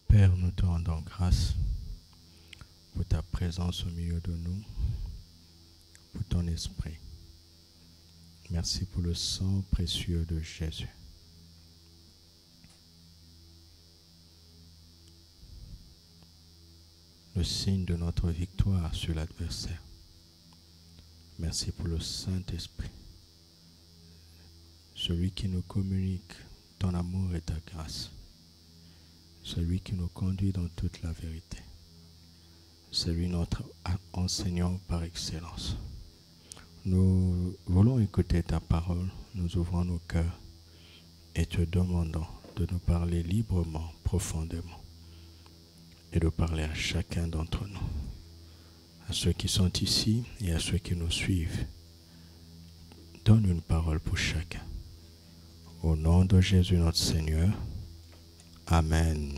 Père, nous te rendons grâce pour ta présence au milieu de nous, pour ton esprit. Merci pour le sang précieux de Jésus. Le signe de notre victoire sur l'adversaire. Merci pour le Saint-Esprit, celui qui nous communique ton amour et ta grâce, celui qui nous conduit dans toute la vérité, celui notre enseignant par excellence. Nous voulons écouter ta parole, nous ouvrons nos cœurs et te demandons de nous parler librement, profondément, et de parler à chacun d'entre nous, à ceux qui sont ici et à ceux qui nous suivent. Donne une parole pour chacun. Au nom de Jésus notre Seigneur. Amen.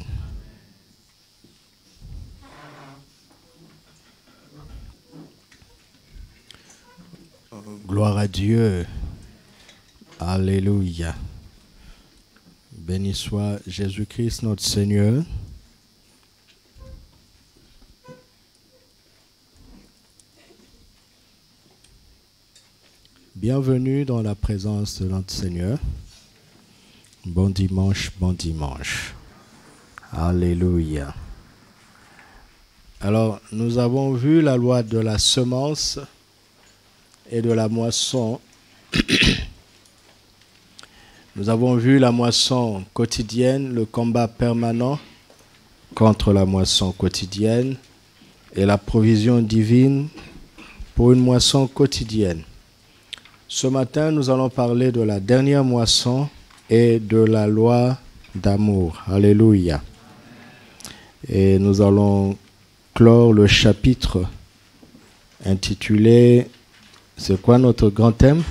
Gloire à Dieu. Alléluia. Béni soit Jésus-Christ notre Seigneur. Bienvenue dans la présence de notre Seigneur. Bon dimanche, bon dimanche. Alléluia. Alors, nous avons vu la loi de la semence et de la moisson. Nous avons vu la moisson quotidienne, le combat permanent contre la moisson quotidienne et la provision divine pour une moisson quotidienne. Ce matin, nous allons parler de la dernière moisson et de la loi d'amour. Alléluia. Et nous allons clore le chapitre intitulé, c'est quoi notre grand thème?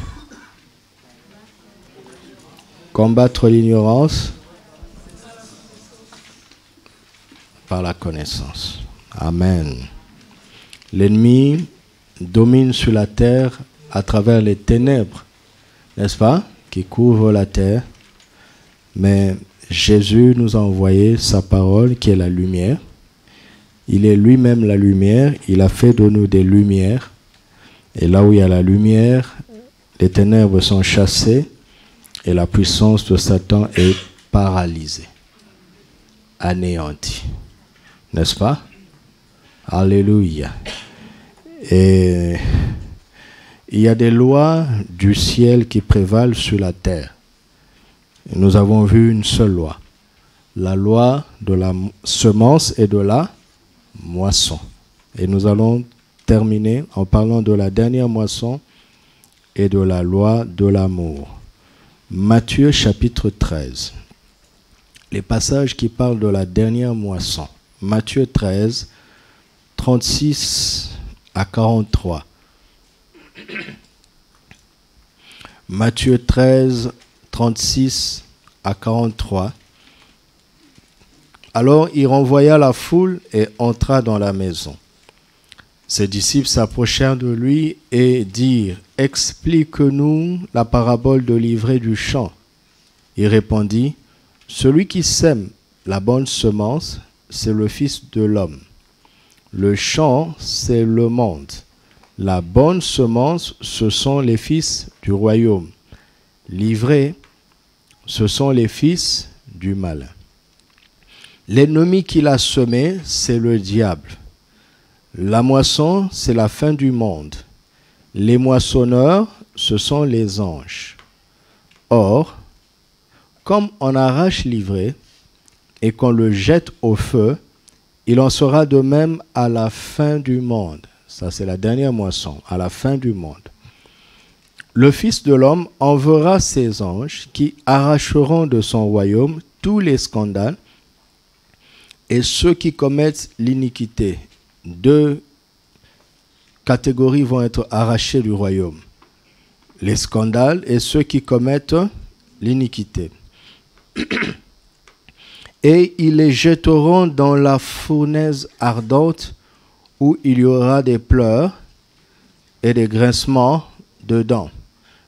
Combattre l'ignorance par la connaissance. Amen. L'ennemi domine sur la terre à travers les ténèbres, n'est-ce pas, qui couvrent la terre. Mais Jésus nous a envoyé sa parole qui est la lumière. Il est lui-même la lumière. Il a fait de nous des lumières. Et là où il y a la lumière, les ténèbres sont chassées et la puissance de Satan est paralysée, anéantie. N'est-ce pas? Alléluia. Et il y a des lois du ciel qui prévalent sur la terre. Et nous avons vu une seule loi. La loi de la semence et de la moisson. Et nous allons terminer en parlant de la dernière moisson et de la loi de l'amour. Matthieu chapitre 13. Les passages qui parlent de la dernière moisson. Matthieu 13, 36 à 43. Matthieu 13, 36 à 43. Alors il renvoya la foule et entra dans la maison. Ses disciples s'approchèrent de lui et dirent « Explique-nous la parabole de l'ivraie du champ. » Il répondit « Celui qui sème la bonne semence, c'est le Fils de l'homme. Le champ, c'est le monde. La bonne semence, ce sont les fils du royaume. L'ivraie, ce sont les fils du malin. L'ennemi qui l'a semé, c'est le diable. La moisson, c'est la fin du monde. Les moissonneurs, ce sont les anges. Or, comme on arrache l'ivraie et qu'on le jette au feu, il en sera de même à la fin du monde. Ça, c'est la dernière moisson, à la fin du monde. Le Fils de l'homme enverra ses anges qui arracheront de son royaume tous les scandales et ceux qui commettent l'iniquité. Deux catégories vont être arrachées du royaume. Les scandales et ceux qui commettent l'iniquité. Et ils les jetteront dans la fournaise ardente où il y aura des pleurs et des grincements de dents.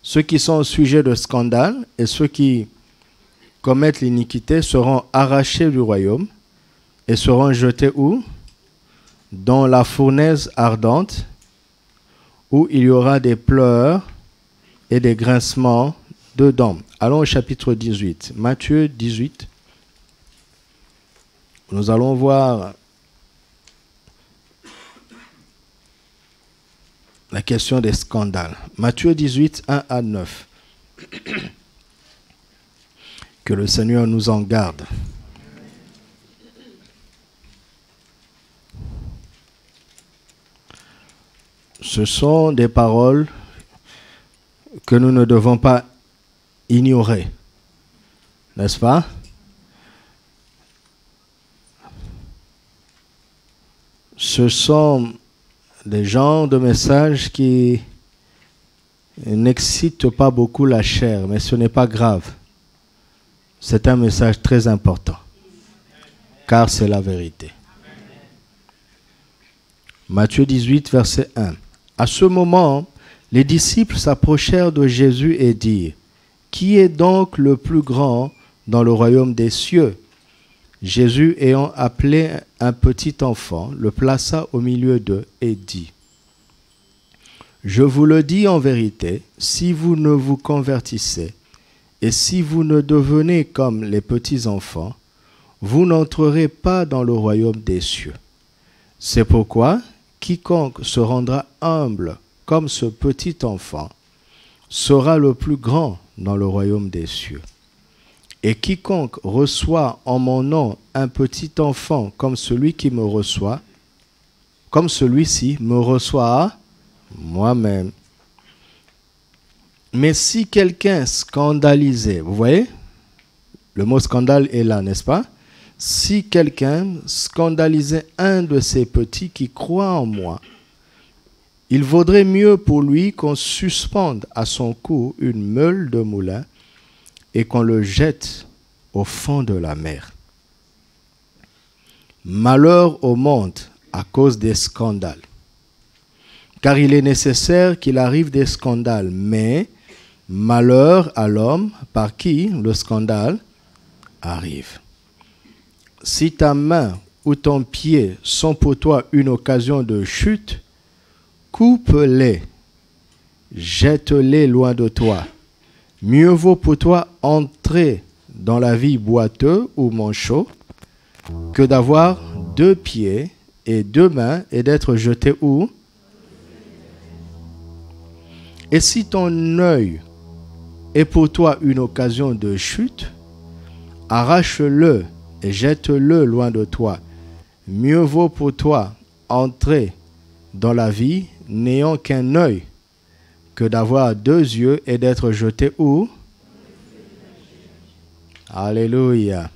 Ceux qui sont au sujet de scandale et ceux qui commettent l'iniquité seront arrachés du royaume et seront jetés où? Dans la fournaise ardente, où il y aura des pleurs et des grincements de dents. Allons au chapitre 18. Matthieu 18. Nous allons voir la question des scandales. Matthieu 18, 1 à 9. Que le Seigneur nous en garde. Ce sont des paroles que nous ne devons pas ignorer, n'est-ce pas? Ce sont des genres de messages qui n'excitent pas beaucoup la chair, mais ce n'est pas grave. C'est un message très important, car c'est la vérité. Matthieu 18, verset 1. À ce moment, les disciples s'approchèrent de Jésus et dirent, « Qui est donc le plus grand dans le royaume des cieux ?» Jésus, ayant appelé un petit enfant, le plaça au milieu d'eux et dit, « Je vous le dis en vérité, si vous ne vous convertissez et si vous ne devenez comme les petits enfants, vous n'entrerez pas dans le royaume des cieux. C'est pourquoi quiconque se rendra humble comme ce petit enfant sera le plus grand dans le royaume des cieux. Et quiconque reçoit en mon nom un petit enfant comme celui qui me reçoit, comme celui-ci me reçoit moi-même. Mais si quelqu'un scandalisait, vous voyez, le mot scandale est là, n'est-ce pas? Si quelqu'un scandalisait un de ces petits qui croient en moi, il vaudrait mieux pour lui qu'on suspende à son cou une meule de moulin et qu'on le jette au fond de la mer. Malheur au monde à cause des scandales. Car il est nécessaire qu'il arrive des scandales, mais malheur à l'homme par qui le scandale arrive. Si ta main ou ton pied sont pour toi une occasion de chute, coupe-les, jette-les loin de toi. Mieux vaut pour toi entrer dans la vie boiteux ou manchot que d'avoir 2 pieds et 2 mains et d'être jeté où? Et si ton œil est pour toi une occasion de chute, arrache-le et jette-le loin de toi. Mieux vaut pour toi entrer dans la vie n'ayant qu'un œil que d'avoir 2 yeux et d'être jeté où? Alléluia.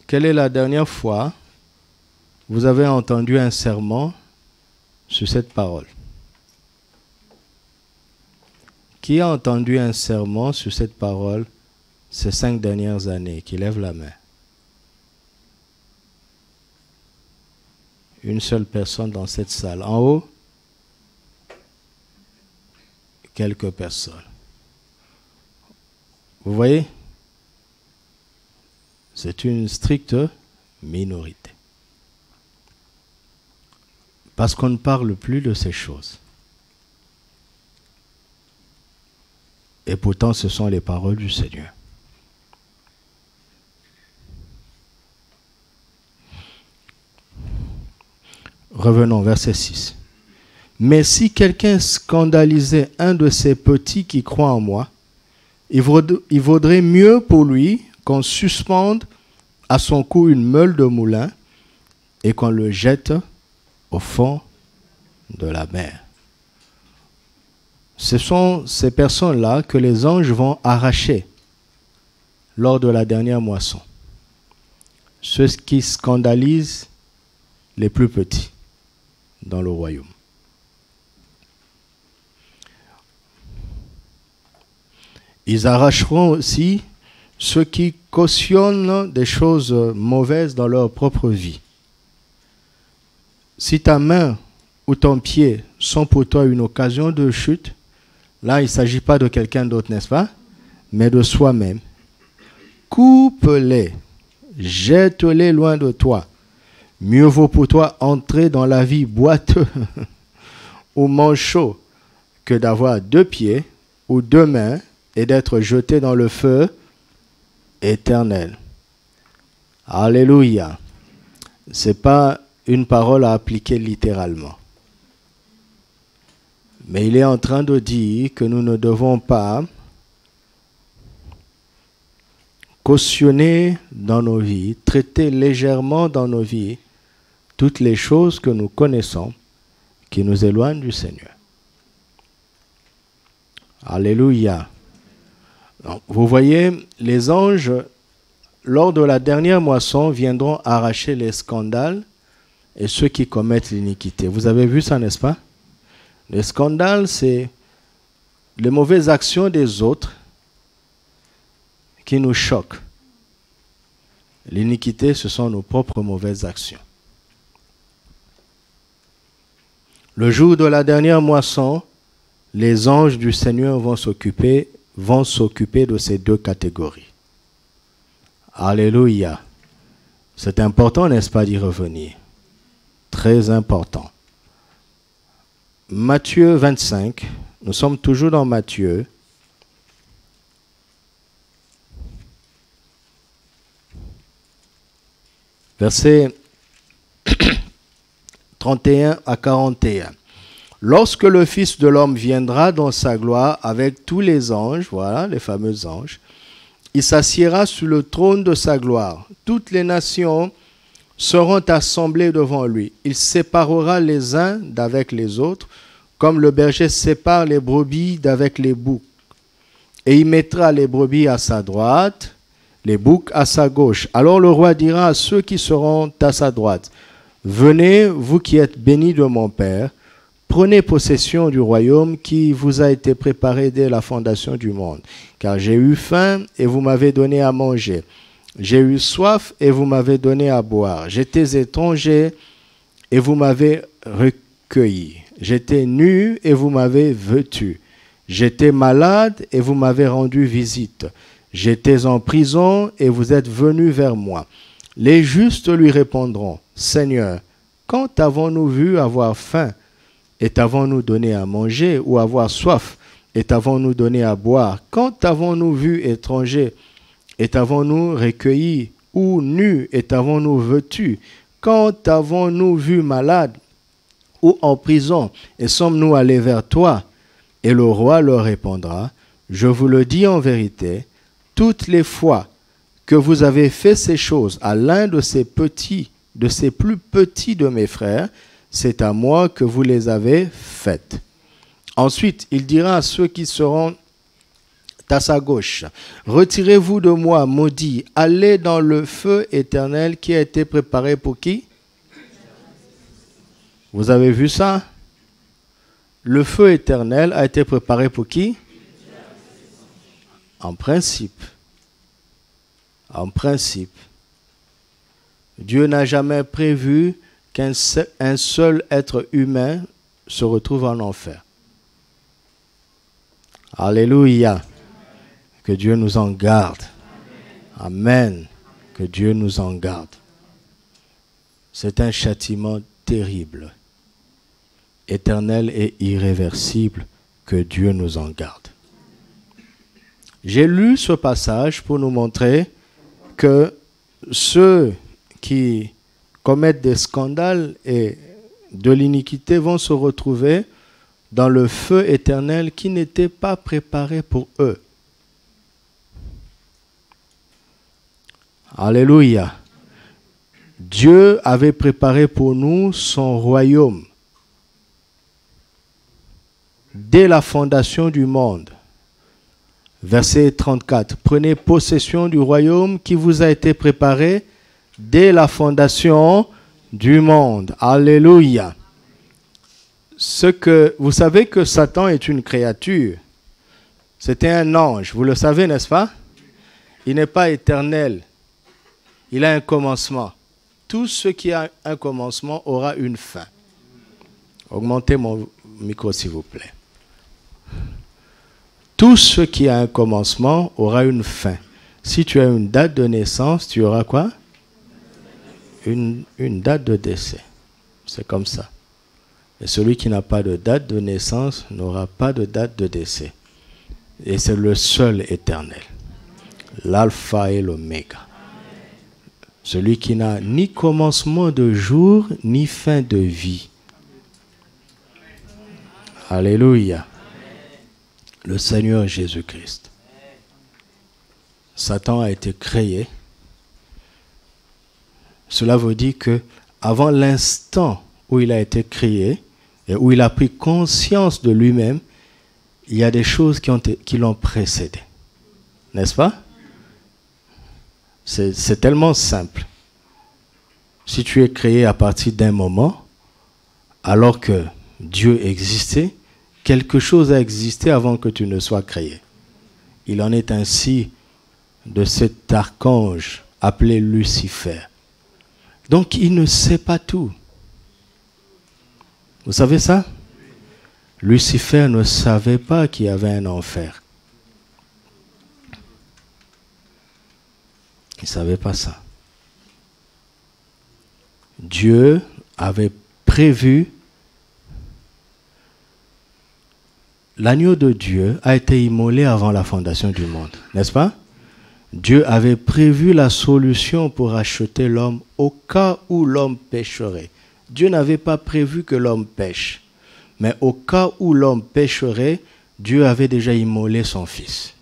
Quelle est la dernière fois vous avez entendu un sermon sur cette parole? Qui a entendu un sermon sur cette parole ces 5 dernières années? Qui lève la main. Une seule personne dans cette salle. En haut, quelques personnes. Vous voyez? C'est une stricte minorité. Parce qu'on ne parle plus de ces choses. Et pourtant, ce sont les paroles du Seigneur. Revenons, verset 6. Mais si quelqu'un scandalisait un de ces petits qui croient en moi, il vaudrait mieux pour lui qu'on suspende à son cou une meule de moulin et qu'on le jette au fond de la mer. Ce sont ces personnes-là que les anges vont arracher lors de la dernière moisson. Ceux qui scandalisent les plus petits dans le royaume. Ils arracheront aussi ceux qui cautionnent des choses mauvaises dans leur propre vie. Si ta main ou ton pied sont pour toi une occasion de chute, là il ne s'agit pas de quelqu'un d'autre, n'est-ce pas? Mais de soi-même. Coupe-les, Jette-les loin de toi. Mieux vaut pour toi entrer dans la vie boiteux ou manchot que d'avoir 2 pieds ou 2 mains et d'être jeté dans le feu éternel. Alléluia. Ce n'est pas une parole à appliquer littéralement. Mais il est en train de dire que nous ne devons pas cautionner dans nos vies, traiter légèrement dans nos vies toutes les choses que nous connaissons qui nous éloignent du Seigneur. Alléluia. Donc, vous voyez, les anges, lors de la dernière moisson, viendront arracher les scandales et ceux qui commettent l'iniquité. Vous avez vu ça, n'est-ce pas? Les scandales, c'est les mauvaises actions des autres qui nous choquent. L'iniquité, ce sont nos propres mauvaises actions. Le jour de la dernière moisson, les anges du Seigneur vont s'occuper de ces 2 catégories. Alléluia. C'est important, n'est-ce pas, d'y revenir? Très important. Matthieu 25, nous sommes toujours dans Matthieu. Versets 31 à 41. Lorsque le Fils de l'homme viendra dans sa gloire avec tous les anges, voilà les fameux anges, il s'assiera sur le trône de sa gloire. Toutes les nations seront assemblés devant lui. Il séparera les uns d'avec les autres, comme le berger sépare les brebis d'avec les boucs. Et il mettra les brebis à sa droite, les boucs à sa gauche. Alors le roi dira à ceux qui seront à sa droite, « Venez, vous qui êtes bénis de mon Père, prenez possession du royaume qui vous a été préparé dès la fondation du monde. Car j'ai eu faim et vous m'avez donné à manger. J'ai eu soif et vous m'avez donné à boire. J'étais étranger et vous m'avez recueilli. J'étais nu et vous m'avez vêtu. J'étais malade et vous m'avez rendu visite. J'étais en prison et vous êtes venus vers moi. » Les justes lui répondront, « Seigneur, quand avons-nous vu avoir faim et t'avons-nous donné à manger, ou avoir soif et t'avons-nous donné à boire? Quand avons-nous vu étranger et t'avons-nous recueilli, ou nu et t'avons-nous vêtu? Quand avons-nous vu malade ou en prison et sommes-nous allés vers toi? » Et le roi leur répondra, « Je vous le dis en vérité, toutes les fois que vous avez fait ces choses à l'un de ces plus petits de mes frères, c'est à moi que vous les avez faites. » Ensuite, il dira à ceux qui seront à sa gauche, « Retirez-vous de moi, maudits, allez dans le feu éternel qui a été préparé pour qui? » Vous avez vu ça? Le feu éternel a été préparé pour qui? En principe. En principe. Dieu n'a jamais prévu qu'un seul être humain se retrouve en enfer. Alléluia. Que Dieu nous en garde. Amen. Que Dieu nous en garde. C'est un châtiment terrible, éternel et irréversible. Que Dieu nous en garde. J'ai lu ce passage pour nous montrer que ceux qui commettent des scandales et de l'iniquité vont se retrouver dans le feu éternel qui n'était pas préparé pour eux. Alléluia. Dieu avait préparé pour nous son royaume dès la fondation du monde. Verset 34. Prenez possession du royaume qui vous a été préparé dès la fondation du monde. Alléluia. Vous savez que Satan est une créature. C'était un ange. Vous le savez, n'est-ce pas? Il n'est pas éternel. Il a un commencement. Tout ce qui a un commencement aura une fin. Augmentez mon micro, s'il vous plaît. Tout ce qui a un commencement aura une fin. Si tu as une date de naissance, tu auras quoi? une date de décès. C'est comme ça. Et celui qui n'a pas de date de naissance n'aura pas de date de décès. Et c'est le seul éternel. L'alpha et l'oméga. Celui qui n'a ni commencement de jour, ni fin de vie. Alléluia. Le Seigneur Jésus-Christ. Satan a été créé. Cela veut dire que avant l'instant où il a été créé et où il a pris conscience de lui-même, il y a des choses qui l'ont précédé. N'est-ce pas? C'est tellement simple. Si tu es créé à partir d'un moment, alors que Dieu existait, quelque chose a existé avant que tu ne sois créé. Il en est ainsi de cet archange appelé Lucifer. Donc il ne sait pas tout. Vous savez ça? Lucifer ne savait pas qu'il y avait un enfer. Il ne savait pas ça. Dieu avait prévu, l'agneau de Dieu a été immolé avant la fondation du monde, n'est-ce pas? Dieu avait prévu la solution pour racheter l'homme au cas où l'homme pécherait. Dieu n'avait pas prévu que l'homme pêche. Mais au cas où l'homme pécherait, Dieu avait déjà immolé son Fils.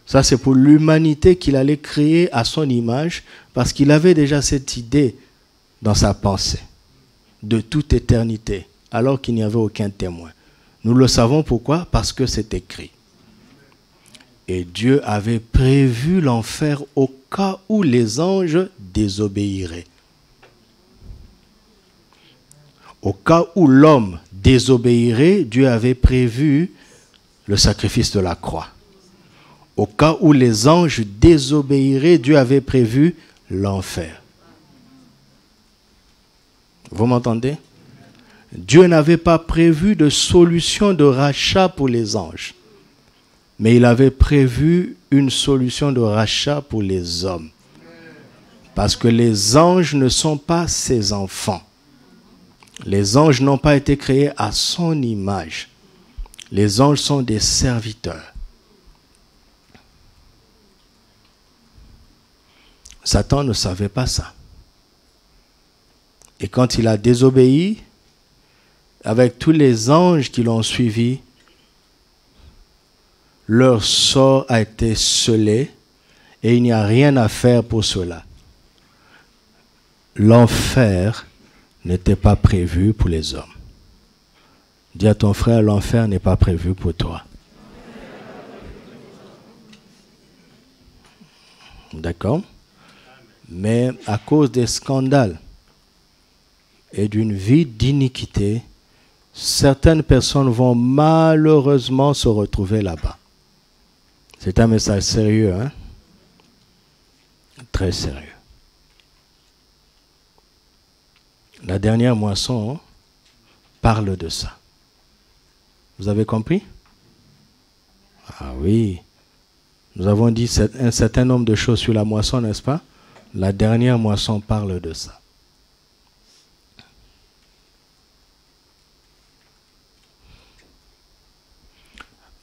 Ça, c'est pour l'humanité qu'il allait créer à son image, parce qu'il avait déjà cette idée dans sa pensée, de toute éternité, alors qu'il n'y avait aucun témoin. Nous le savons pourquoi? Parce que c'est écrit. Et Dieu avait prévu l'enfer au cas où les anges désobéiraient. Au cas où l'homme désobéirait, Dieu avait prévu le sacrifice de la croix. Au cas où les anges désobéiraient, Dieu avait prévu l'enfer. Vous m'entendez? Dieu n'avait pas prévu de solution de rachat pour les anges. Mais il avait prévu une solution de rachat pour les hommes. Parce que les anges ne sont pas ses enfants. Les anges n'ont pas été créés à son image. Les anges sont des serviteurs. Satan ne savait pas ça. Et quand il a désobéi, avec tous les anges qui l'ont suivi, leur sort a été scellé et il n'y a rien à faire pour cela. L'enfer n'était pas prévu pour les hommes. Dis à ton frère, l'enfer n'est pas prévu pour toi. D'accord? Mais à cause des scandales et d'une vie d'iniquité, certaines personnes vont malheureusement se retrouver là-bas. C'est un message sérieux, hein? Très sérieux. La dernière moisson parle de ça. Vous avez compris? Ah oui. Nous avons dit un certain nombre de choses sur la moisson, n'est-ce pas? La dernière moisson parle de ça.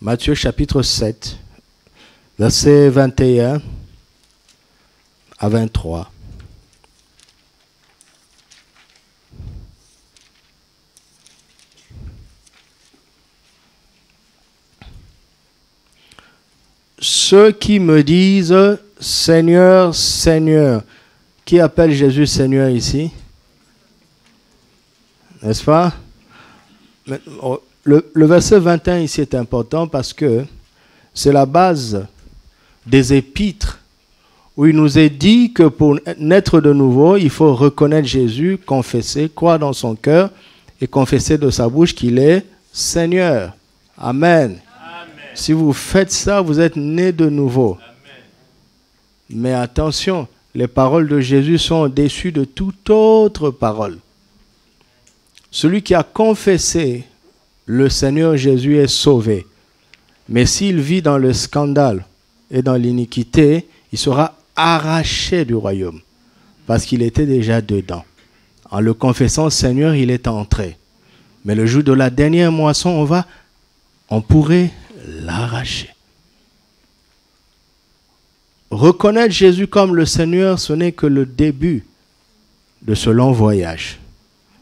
Matthieu chapitre 7, versets 21 à 23. Ceux qui me disent « Seigneur, Seigneur », qui appelle Jésus Seigneur ici? N'est-ce pas? Le verset 21 ici est important parce que c'est la base des épîtres où il nous est dit que pour naître de nouveau, il faut reconnaître Jésus, confesser, croire dans son cœur et confesser de sa bouche qu'il est Seigneur. Amen. Si vous faites ça, vous êtes nés de nouveau. Amen. Mais attention, les paroles de Jésus sont au-dessus de toute autre parole. Celui qui a confessé le Seigneur Jésus est sauvé. Mais s'il vit dans le scandale et dans l'iniquité, il sera arraché du royaume. parce qu'il était déjà dedans. En le confessant, Seigneur, il est entré. Mais le jour de la dernière moisson, on pourrait l'arracher. Reconnaître Jésus comme le Seigneur, ce n'est que le début de ce long voyage.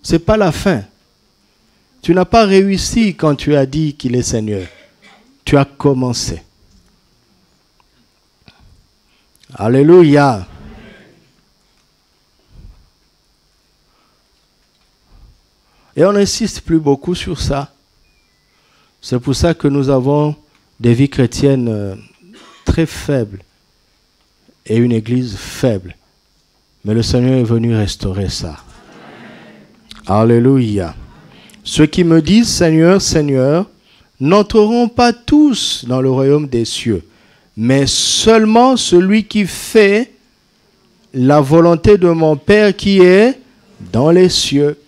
Ce n'est pas la fin. Tu n'as pas réussi quand tu as dit qu'il est Seigneur. Tu as commencé. Alléluia. Et on n'insiste plus beaucoup sur ça. C'est pour ça que nous avons des vies chrétiennes très faibles et une église faible. Mais le Seigneur est venu restaurer ça. Alléluia. Ceux qui me disent Seigneur, Seigneur, n'entreront pas tous dans le royaume des cieux, mais seulement celui qui fait la volonté de mon Père qui est dans les cieux.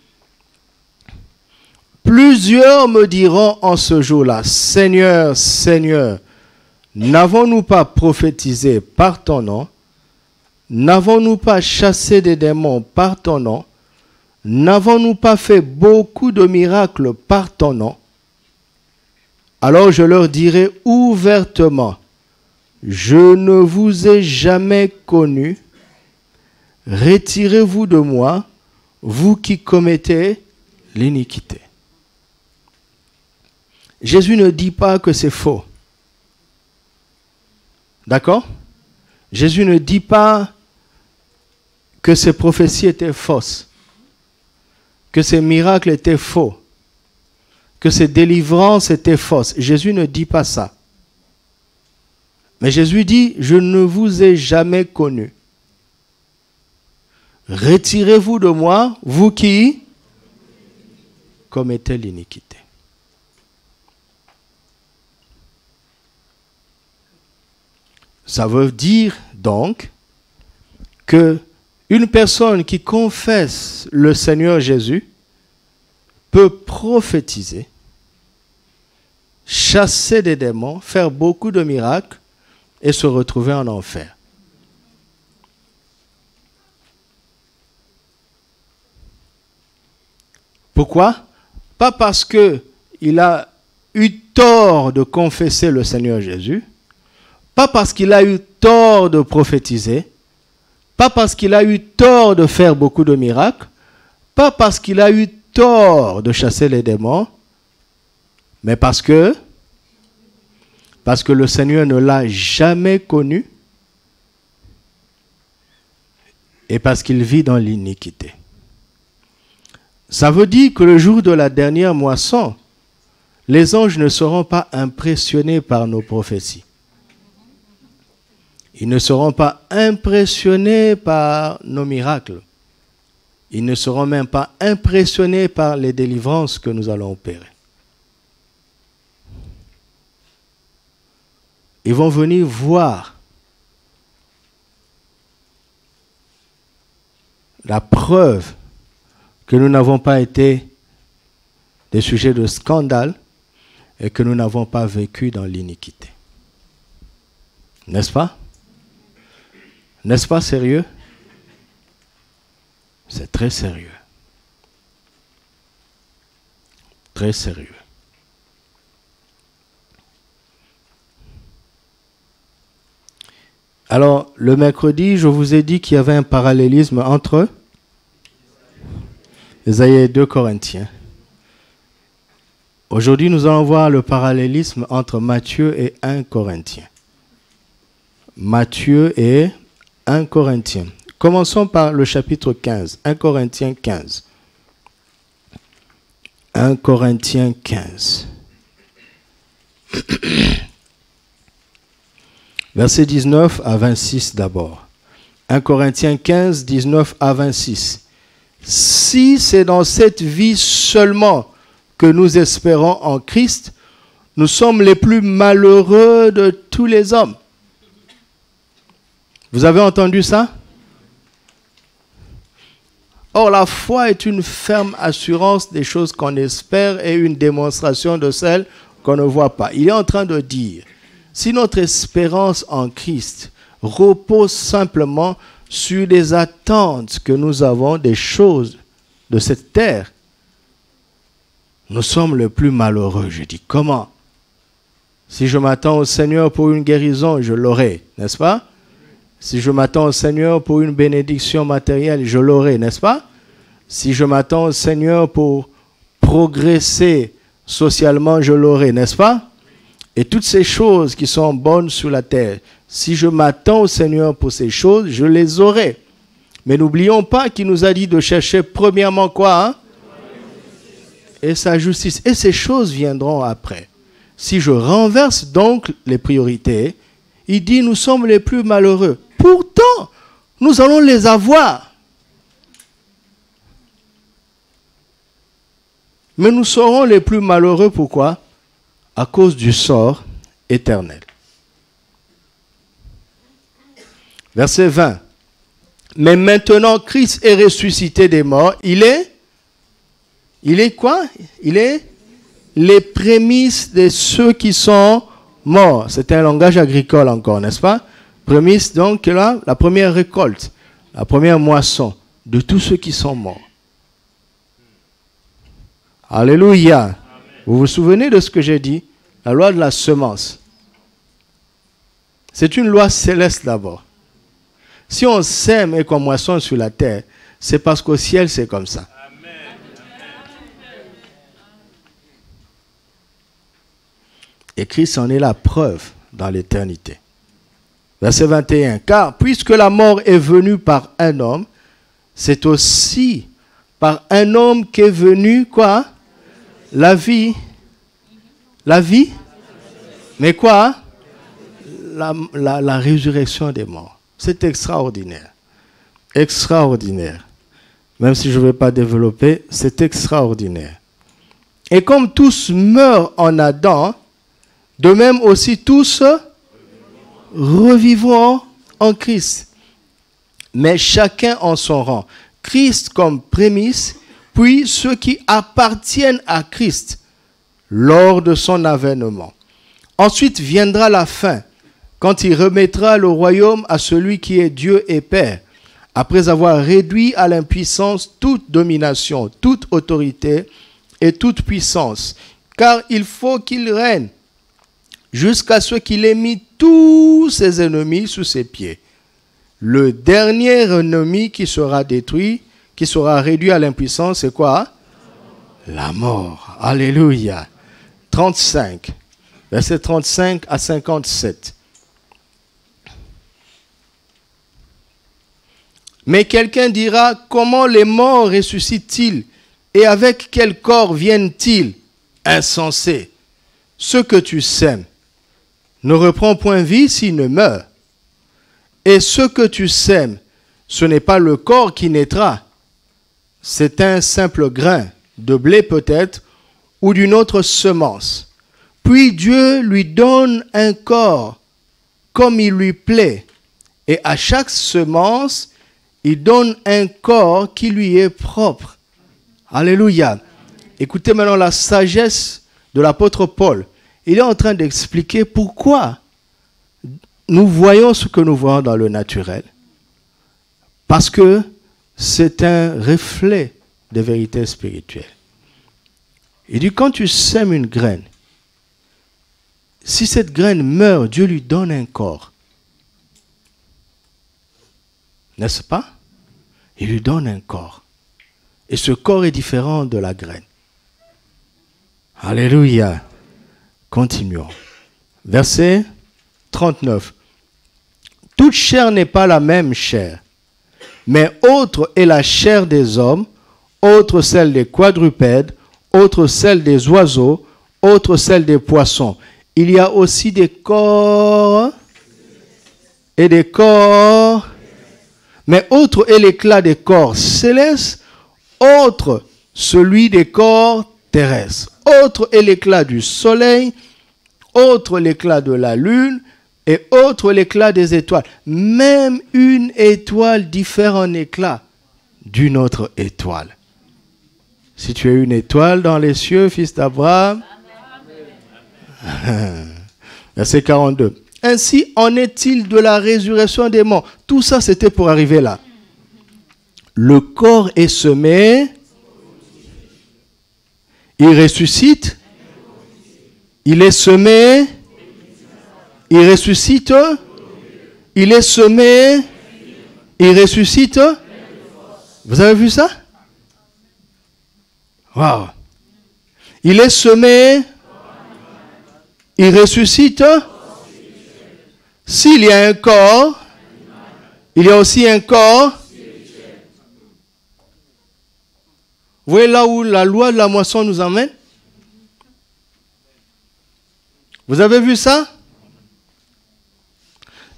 Plusieurs me diront en ce jour-là, Seigneur, Seigneur, n'avons-nous pas prophétisé par ton nom? N'avons-nous pas chassé des démons par ton nom? N'avons-nous pas fait beaucoup de miracles par ton nom? Alors je leur dirai ouvertement, je ne vous ai jamais connu. Retirez-vous de moi, vous qui commettez l'iniquité. Jésus ne dit pas que c'est faux. D'accord? Jésus ne dit pas que ces prophéties étaient fausses, que ces miracles étaient faux, que ces délivrances étaient fausses. Jésus ne dit pas ça. Mais Jésus dit, je ne vous ai jamais connu. Retirez-vous de moi, vous qui commettez l'iniquité. Ça veut dire donc que une personne qui confesse le Seigneur Jésus peut prophétiser, chasser des démons, faire beaucoup de miracles et se retrouver en enfer. Pourquoi? Pas parce qu'il a eu tort de confesser le Seigneur Jésus, pas parce qu'il a eu tort de prophétiser, pas parce qu'il a eu tort de faire beaucoup de miracles, pas parce qu'il a eu tort de chasser les démons, mais parce que le Seigneur ne l'a jamais connu et parce qu'il vit dans l'iniquité. Ça veut dire que le jour de la dernière moisson, les anges ne seront pas impressionnés par nos prophéties. Ils ne seront pas impressionnés par nos miracles. Ils ne seront même pas impressionnés par les délivrances que nous allons opérer. Ils vont venir voir la preuve que nous n'avons pas été des sujets de scandale et que nous n'avons pas vécu dans l'iniquité. N'est-ce pas? N'est-ce pas sérieux? C'est très sérieux. Très sérieux. Alors, le mercredi, je vous ai dit qu'il y avait un parallélisme entre Ésaïe et 2 Corinthiens. Aujourd'hui, nous allons voir le parallélisme entre Matthieu et 1 Corinthiens. Matthieu et 1 Corinthiens. Commençons par le chapitre 15, 1 Corinthiens 15. 1 Corinthiens 15. Versets 19 à 26 d'abord. 1 Corinthiens 15, 19 à 26. Si c'est dans cette vie seulement que nous espérons en Christ, nous sommes les plus malheureux de tous les hommes. Vous avez entendu ça? Or, la foi est une ferme assurance des choses qu'on espère et une démonstration de celles qu'on ne voit pas. Il est en train de dire, si notre espérance en Christ repose simplement sur les attentes que nous avons des choses de cette terre, nous sommes les plus malheureux. Je dis, comment? Si je m'attends au Seigneur pour une guérison, je l'aurai, n'est-ce pas? Si je m'attends au Seigneur pour une bénédiction matérielle, je l'aurai, n'est-ce pas? Si je m'attends au Seigneur pour progresser socialement, je l'aurai, n'est-ce pas? Et toutes ces choses qui sont bonnes sur la terre, si je m'attends au Seigneur pour ces choses, je les aurai. Mais n'oublions pas qu'il nous a dit de chercher premièrement quoi, hein? Et sa justice. Et ces choses viendront après. Si je renverse donc les priorités, il dit nous sommes les plus malheureux. Pourtant, nous allons les avoir. Mais nous serons les plus malheureux, pourquoi? À cause du sort éternel. Verset 20. Mais maintenant, Christ est ressuscité des morts. Il est quoi? Il est les prémices de ceux qui sont morts. C'est un langage agricole encore, n'est-ce pas? Prémices, donc, là, la première récolte, la première moisson de tous ceux qui sont morts. Alléluia. Amen. Vous vous souvenez de ce que j'ai dit? La loi de la semence. C'est une loi céleste d'abord. Si on sème et qu'on moissonne sur la terre, c'est parce qu'au ciel, c'est comme ça. Amen. Et Christ en est la preuve dans l'éternité. Verset 21. Car puisque la mort est venue par un homme, c'est aussi par un homme qu'est venue quoi? La vie. La vie? Mais quoi? La résurrection des morts. C'est extraordinaire. Extraordinaire. Même si je ne vais pas développer, c'est extraordinaire. Et comme tous meurent en Adam, de même aussi tous revivront en Christ. Mais chacun en son rang. Christ comme prémisse, puis ceux qui appartiennent à Christ lors de son avènement. Ensuite viendra la fin, quand il remettra le royaume à celui qui est Dieu et Père, après avoir réduit à l'impuissance toute domination, toute autorité et toute puissance. Car il faut qu'il règne jusqu'à ce qu'il ait mis tous ses ennemis sous ses pieds. Le dernier ennemi qui sera détruit, qui sera réduit à l'impuissance, c'est quoi? La mort. Alléluia. 35. Verset 35 à 57. Mais quelqu'un dira, comment les morts ressuscitent-ils et avec quel corps viennent-ils? Insensé. Ce que tu sèmes ne reprend point vie s'il ne meurt. Et ce que tu sèmes, ce n'est pas le corps qui naîtra. C'est un simple grain de blé peut-être ou d'une autre semence. Puis Dieu lui donne un corps comme il lui plaît. Et à chaque semence, il donne un corps qui lui est propre. Alléluia. Écoutez maintenant la sagesse de l'apôtre Paul. Il est en train d'expliquer pourquoi nous voyons ce que nous voyons dans le naturel. Parce que c'est un reflet des vérités spirituelles. Il dit, quand tu sèmes une graine, si cette graine meurt, Dieu lui donne un corps. N'est-ce pas? Il lui donne un corps. Et ce corps est différent de la graine. Alléluia. Continuons. Verset 39. Toute chair n'est pas la même chair, mais autre est la chair des hommes, autre celle des quadrupèdes, autre celle des oiseaux, autre celle des poissons. Il y a aussi des corps et des corps, mais autre est l'éclat des corps célestes, autre celui des corps terrestres. Autre est l'éclat du soleil, autre l'éclat de la lune, et autre l'éclat des étoiles. Même une étoile diffère en éclat d'une autre étoile. Si tu es une étoile dans les cieux, fils d'Abraham. Verset 42. Ainsi en est-il de la résurrection des morts. Tout ça, c'était pour arriver là. Le corps est semé, il ressuscite, il est semé, il ressuscite, il est semé, il ressuscite. Vous avez vu ça? Wow. Il est semé, il ressuscite. S'il y a un corps, il y a aussi un corps. Vous voyez là où la loi de la moisson nous emmène? Vous avez vu ça?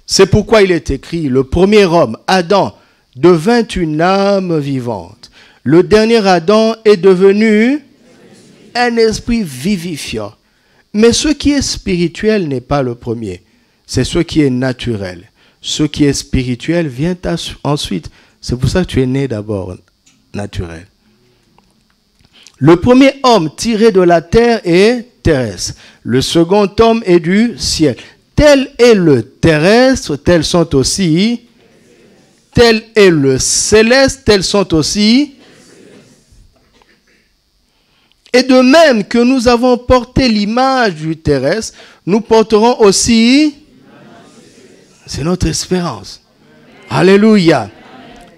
C'est pourquoi il est écrit, le premier homme, Adam, devint une âme vivante. Le dernier Adam est devenu un esprit vivifiant. Mais ce qui est spirituel n'est pas le premier. C'est ce qui est naturel. Ce qui est spirituel vient ensuite. C'est pour ça que tu es né d'abord naturel. Le premier homme tiré de la terre est terrestre. Le second homme est du ciel. Tel est le terrestre, tels sont aussi. Tel est le céleste, tels sont aussi. Et de même que nous avons porté l'image du terrestre, nous porterons aussi. C'est notre espérance. Alléluia.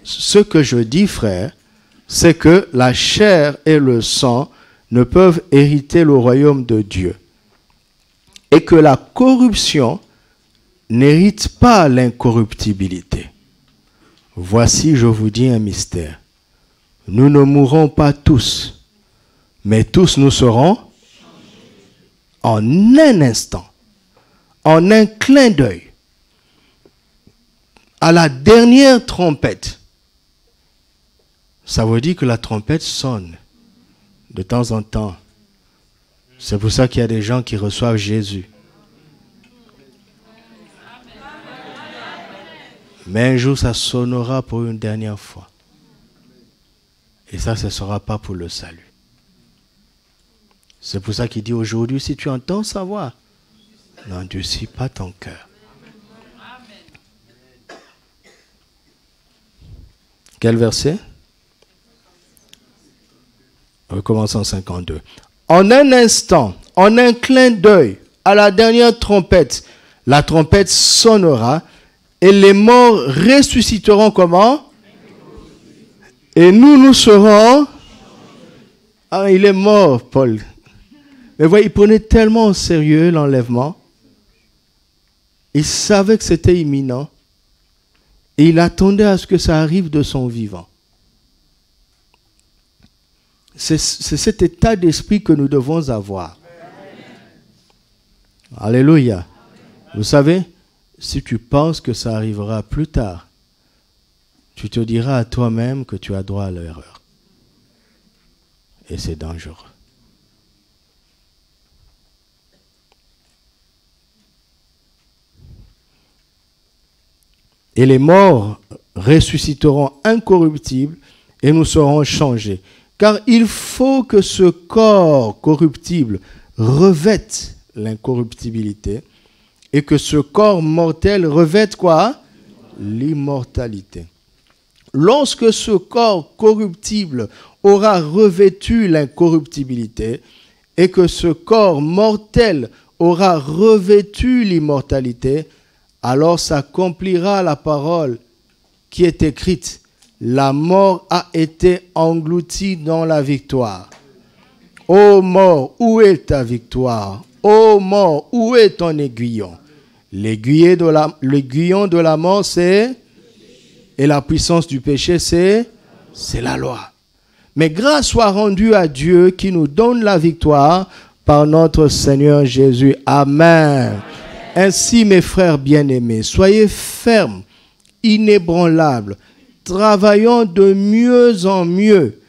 Ce que je dis, frère, c'est que la chair et le sang ne peuvent hériter le royaume de Dieu. Et que la corruption n'hérite pas l'incorruptibilité. Voici, je vous dis un mystère. Nous ne mourrons pas tous, mais tous nous serons en un instant, en un clin d'œil, à la dernière trompette. Ça veut dire que la trompette sonne de temps en temps. C'est pour ça qu'il y a des gens qui reçoivent Jésus. Mais un jour, ça sonnera pour une dernière fois. Et ça, ce ne sera pas pour le salut. C'est pour ça qu'il dit aujourd'hui, si tu entends sa voix, n'endurcis pas ton cœur. Quel verset? Recommençons en 52. En un instant, en un clin d'œil, à la dernière trompette, la trompette sonnera et les morts ressusciteront comment? Et nous serons... Ah, il est mort, Paul. Mais voyez, il prenait tellement au sérieux l'enlèvement. Il savait que c'était imminent. Et il attendait à ce que ça arrive de son vivant. C'est cet état d'esprit que nous devons avoir. Alléluia. Vous savez, si tu penses que ça arrivera plus tard, tu te diras à toi-même que tu as droit à l'erreur. Et c'est dangereux. Et les morts ressusciteront incorruptibles et nous serons changés. Car il faut que ce corps corruptible revête l'incorruptibilité et que ce corps mortel revête quoi? L'immortalité. Lorsque ce corps corruptible aura revêtu l'incorruptibilité et que ce corps mortel aura revêtu l'immortalité, alors s'accomplira la parole qui est écrite. La mort a été engloutie dans la victoire. Ô mort, où est ta victoire? Ô mort, où est ton aiguillon? L'aiguillon de la mort, c'est... Et la puissance du péché, c'est la loi. Mais grâce soit rendue à Dieu qui nous donne la victoire par notre Seigneur Jésus. Amen. Ainsi, mes frères bien-aimés, soyez fermes, inébranlables, travaillant de mieux en mieux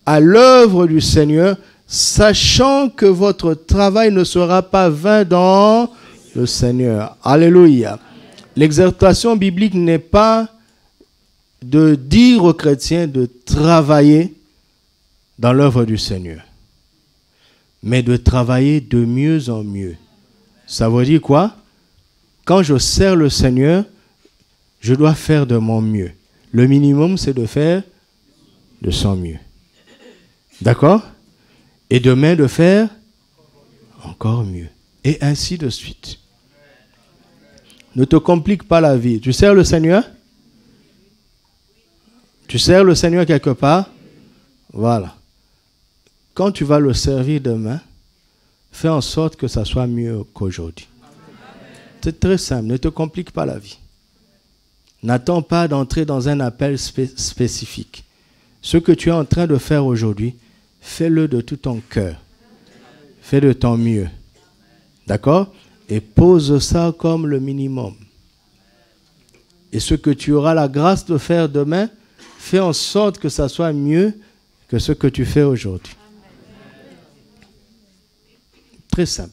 à l'œuvre du Seigneur, sachant que votre travail ne sera pas vain dans le Seigneur. Alléluia. L'exhortation biblique n'est pas de dire aux chrétiens de travailler dans l'œuvre du Seigneur, mais de travailler de mieux en mieux. Ça veut dire quoi? quand je sers le Seigneur, je dois faire de mon mieux. Le minimum, c'est de faire de son mieux. D'accord? Et demain, de faire encore mieux. Et ainsi de suite. Ne te complique pas la vie. Tu sers le Seigneur? Tu sers le Seigneur quelque part? Voilà. Quand tu vas le servir demain, fais en sorte que ça soit mieux qu'aujourd'hui. C'est très simple. Ne te complique pas la vie. N'attends pas d'entrer dans un appel spécifique. Ce que tu es en train de faire aujourd'hui, fais-le de tout ton cœur. Fais de ton mieux. D'accord? Et pose ça comme le minimum. Et ce que tu auras la grâce de faire demain, fais en sorte que ça soit mieux que ce que tu fais aujourd'hui. Très simple.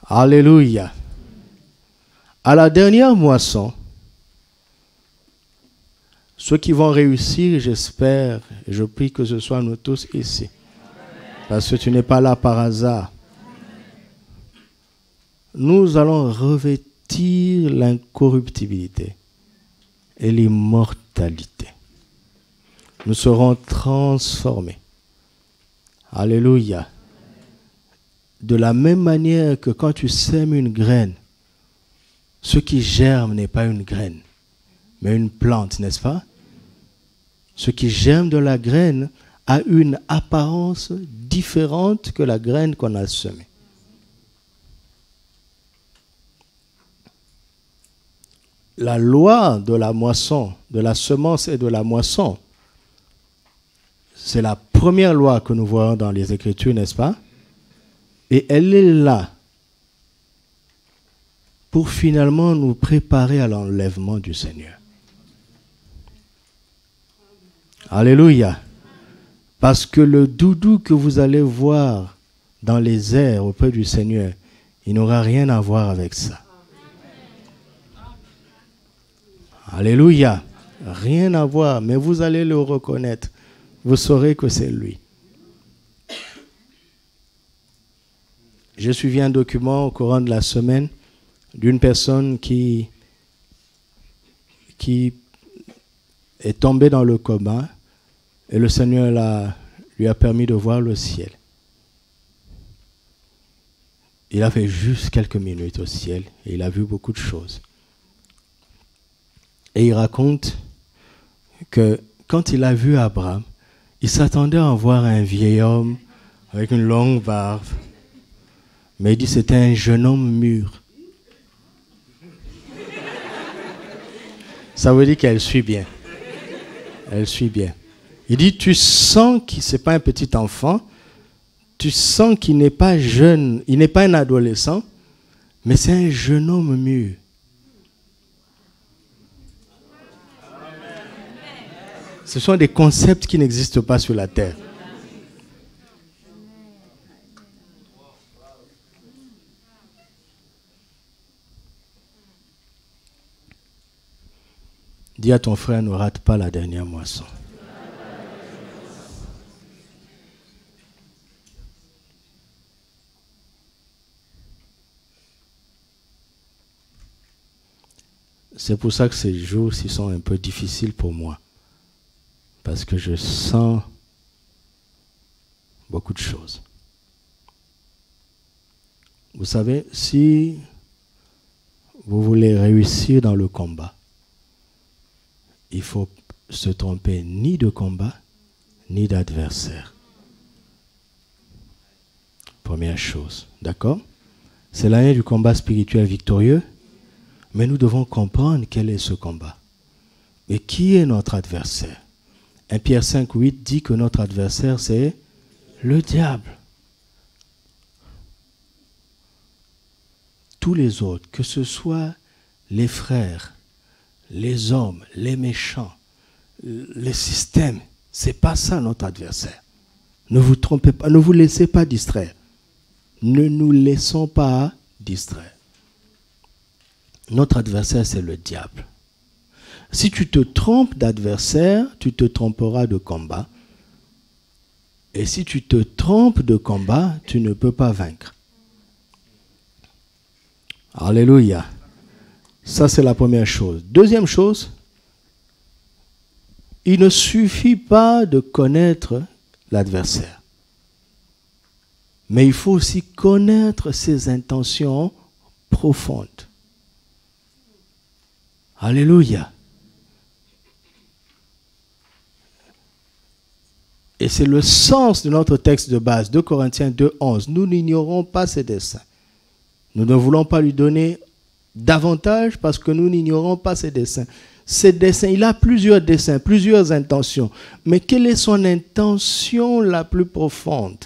Alléluia. À la dernière moisson, ceux qui vont réussir, j'espère, et je prie que ce soit nous tous ici. Parce que tu n'es pas là par hasard. Nous allons revêtir l'incorruptibilité et l'immortalité. Nous serons transformés. Alléluia. De la même manière que quand tu sèmes une graine, ce qui germe n'est pas une graine, mais une plante, n'est-ce pas? Ce qui germe de la graine a une apparence différente que la graine qu'on a semée. La loi de la moisson, de la semence et de la moisson, c'est la première loi que nous voyons dans les Écritures, n'est-ce pas? Et elle est là pour finalement nous préparer à l'enlèvement du Seigneur. Alléluia. Parce que le doudou que vous allez voir dans les airs auprès du Seigneur, il n'aura rien à voir avec ça. Alléluia. Rien à voir, mais vous allez le reconnaître. Vous saurez que c'est lui. J'ai suivi un document au courant de la semaine d'une personne qui est tombée dans le coma et le Seigneur lui a permis de voir le ciel. Il a fait juste quelques minutes au ciel et il a vu beaucoup de choses. Et il raconte que quand il a vu Abraham, il s'attendait à voir un vieil homme avec une longue barbe. Mais il dit que c'était un jeune homme mûr. Ça veut dire qu'elle suit bien. Elle suit bien. Il dit, tu sens que ce n'est pas un petit enfant, tu sens qu'il n'est pas jeune, il n'est pas un adolescent, mais c'est un jeune homme mûr. Ce sont des concepts qui n'existent pas sur la terre. Dis à ton frère, ne rate pas la dernière moisson. C'est pour ça que ces jours-ci sont un peu difficiles pour moi. Parce que je sens beaucoup de choses. Vous savez, si vous voulez réussir dans le combat, il ne faut se tromper ni de combat, ni d'adversaire. Première chose, d'accord? C'est l'année du combat spirituel victorieux, mais nous devons comprendre quel est ce combat. Et qui est notre adversaire? 1 Pierre 5, 8 dit que notre adversaire, c'est le diable. Tous les autres, que ce soit les frères, les hommes, les méchants, les systèmes, ce n'est pas ça notre adversaire. Ne vous trompez pas, ne vous laissez pas distraire. Ne nous laissons pas distraire. Notre adversaire, c'est le diable. Si tu te trompes d'adversaire, tu te tromperas de combat. Et si tu te trompes de combat, tu ne peux pas vaincre. Alléluia. Ça, c'est la première chose. Deuxième chose, il ne suffit pas de connaître l'adversaire. Mais il faut aussi connaître ses intentions profondes. Alléluia. Et c'est le sens de notre texte de base, 2 Corinthiens 2:11. Nous n'ignorons pas ses desseins. Nous ne voulons pas lui donner davantage parce que nous n'ignorons pas ses desseins. Ses desseins, il a plusieurs desseins, plusieurs intentions. Mais quelle est son intention la plus profonde?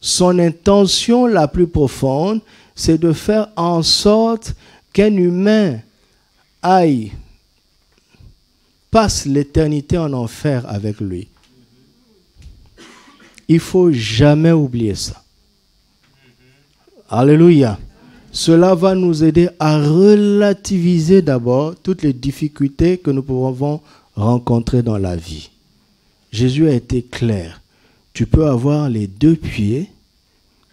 Son intention la plus profonde, c'est de faire en sorte qu'un humain passe l'éternité en enfer avec lui. Il ne faut jamais oublier ça. Alléluia. Cela va nous aider à relativiser d'abord toutes les difficultés que nous pouvons rencontrer dans la vie. Jésus a été clair. Tu peux avoir les 2 pieds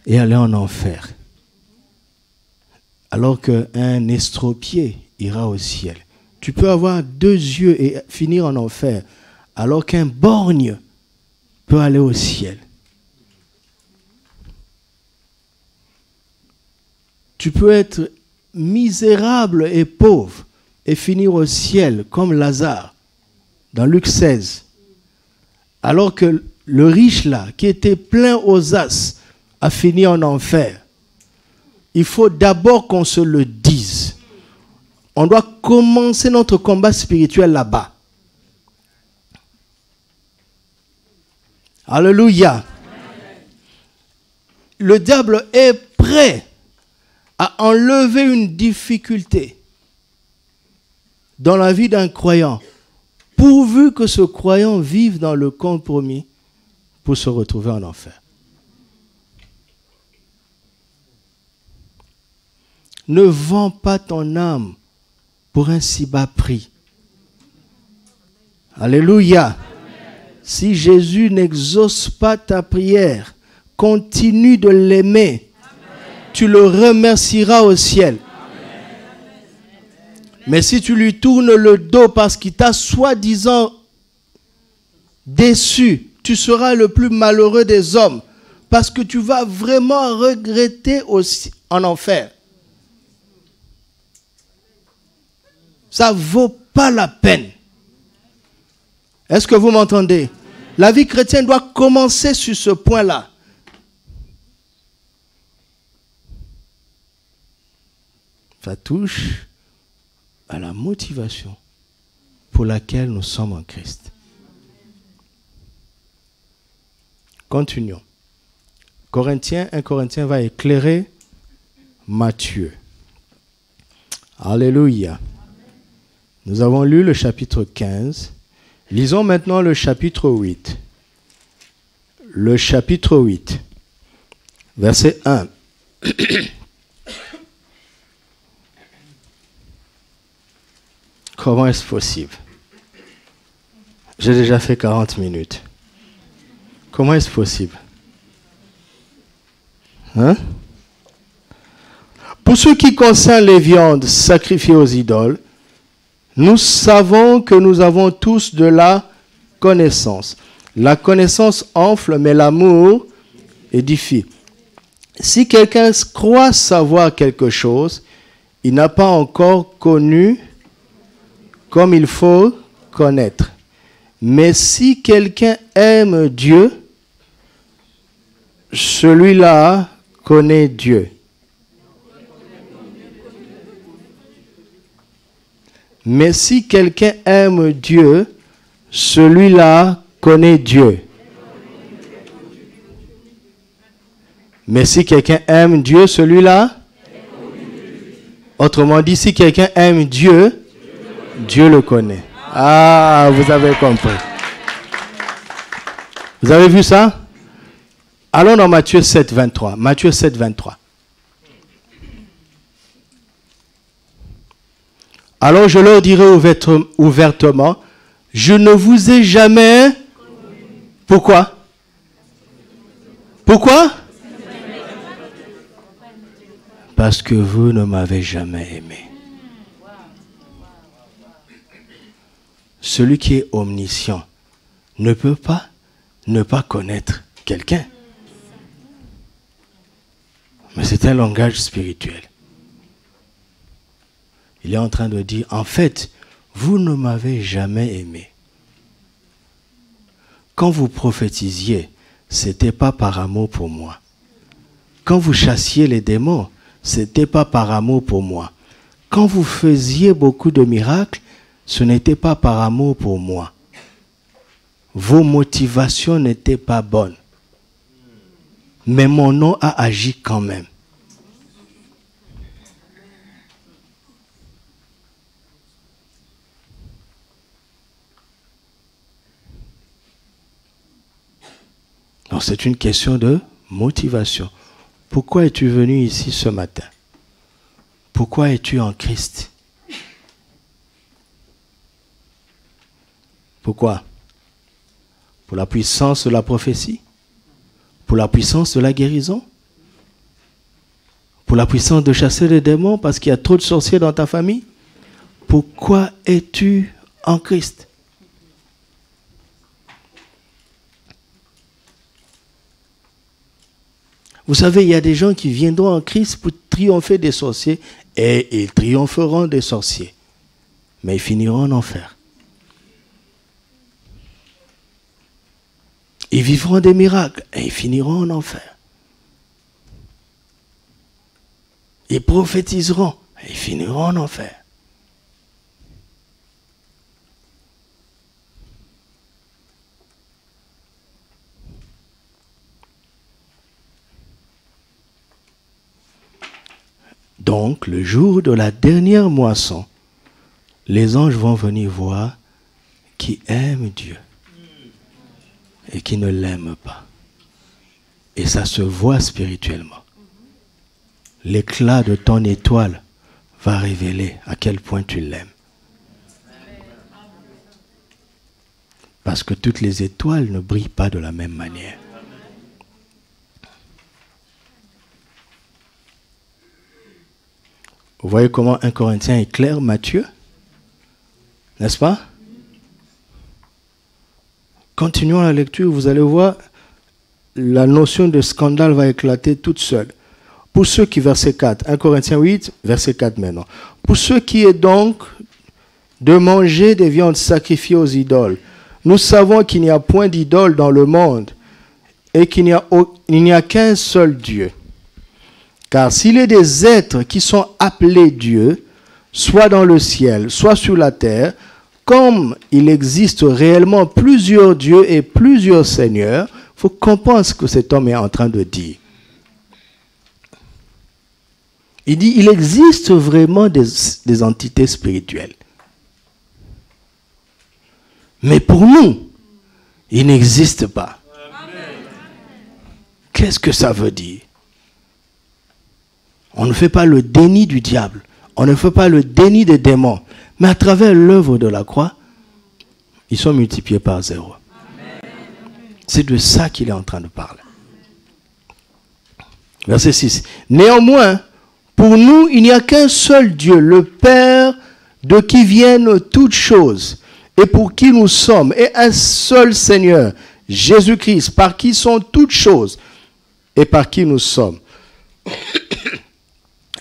et aller en enfer. Alors qu'un estropié ira au ciel. Tu peux avoir 2 yeux et finir en enfer. Alors qu'un borgne peut aller au ciel. Tu peux être misérable et pauvre et finir au ciel comme Lazare dans Luc 16. Alors que le riche là, qui était plein aux as, a fini en enfer. Il faut d'abord qu'on se le dise. On doit commencer notre combat spirituel là-bas. Alléluia. Le diable est prêt à enlever une difficulté dans la vie d'un croyant, pourvu que ce croyant vive dans le compromis pour se retrouver en enfer. Ne vends pas ton âme pour un si bas prix. Alléluia. Si Jésus n'exauce pas ta prière, continue de l'aimer. Tu le remercieras au ciel. Mais si tu lui tournes le dos parce qu'il t'a soi-disant déçu, tu seras le plus malheureux des hommes parce que tu vas vraiment regretter en enfer. Ça ne vaut pas la peine. Est-ce que vous m'entendez? La vie chrétienne doit commencer sur ce point-là. Ça touche à la motivation pour laquelle nous sommes en Christ. Continuons. 1 Corinthiens va éclairer Matthieu. Alléluia. Nous avons lu le chapitre 15. Lisons maintenant le chapitre 8. Le chapitre 8, verset 1. Comment est-ce possible? J'ai déjà fait 40 minutes. Comment est-ce possible? Hein? Pour ce qui concerne les viandes sacrifiées aux idoles, nous savons que nous avons tous de la connaissance. La connaissance enfle, mais l'amour édifie. Si quelqu'un croit savoir quelque chose, il n'a pas encore connu comme il faut connaître. Mais si quelqu'un aime Dieu, celui-là connaît Dieu. Mais si quelqu'un aime Dieu, celui-là connaît Dieu. Mais si quelqu'un aime Dieu, celui-là, autrement dit, si quelqu'un aime Dieu, Dieu le connaît. Ah, vous avez compris. Vous avez vu ça? Allons dans Matthieu 7, 23. Matthieu 7, 23. Alors je leur dirai ouvertement, je ne vous ai jamais... Pourquoi? Pourquoi? Parce que vous ne m'avez jamais aimé. Celui qui est omniscient ne peut pas ne pas connaître quelqu'un. Mais c'est un langage spirituel. Il est en train de dire, en fait, vous ne m'avez jamais aimé. Quand vous prophétisiez, ce n'était pas par amour pour moi. Quand vous chassiez les démons, ce n'était pas par amour pour moi. Quand vous faisiez beaucoup de miracles, ce n'était pas par amour pour moi. Vos motivations n'étaient pas bonnes. Mais mon nom a agi quand même. Donc c'est une question de motivation. Pourquoi es-tu venu ici ce matin? Pourquoi es-tu en Christ? Pourquoi? Pour la puissance de la prophétie? Pour la puissance de la guérison? Pour la puissance de chasser les démons parce qu'il y a trop de sorciers dans ta famille? Pourquoi es-tu en Christ? Vous savez, il y a des gens qui viendront en Christ pour triompher des sorciers et ils triompheront des sorciers. Mais ils finiront en enfer. Ils vivront des miracles et ils finiront en enfer. Ils prophétiseront et ils finiront en enfer. Donc, le jour de la dernière moisson, les anges vont venir voir qui aiment Dieu et qui ne l'aiment pas. Et ça se voit spirituellement. L'éclat de ton étoile va révéler à quel point tu l'aimes. Parce que toutes les étoiles ne brillent pas de la même manière. Vous voyez comment 1 Corinthiens éclaire Matthieu? N'est-ce pas? Continuons la lecture, vous allez voir, la notion de scandale va éclater toute seule. Pour ceux qui, verset 4, 1 Corinthiens 8, verset 4 maintenant. Pour ceux qui est donc de manger des viandes sacrifiées aux idoles, nous savons qu'il n'y a point d'idole dans le monde et qu'il n'y a qu'un seul Dieu. Car s'il est des êtres qui sont appelés Dieu, soit dans le ciel, soit sur la terre, comme il existe réellement plusieurs dieux et plusieurs seigneurs, il faut comprendre ce que cet homme est en train de dire. Il dit, il existe vraiment des entités spirituelles. Mais pour nous, il n'existe pas. Qu'est-ce que ça veut dire? On ne fait pas le déni du diable. On ne fait pas le déni des démons. Mais à travers l'œuvre de la croix, ils sont multipliés par 0. C'est de ça qu'il est en train de parler. Verset 6. Néanmoins, pour nous, il n'y a qu'un seul Dieu, le Père, de qui viennent toutes choses, et pour qui nous sommes, et un seul Seigneur, Jésus-Christ, par qui sont toutes choses, et par qui nous sommes.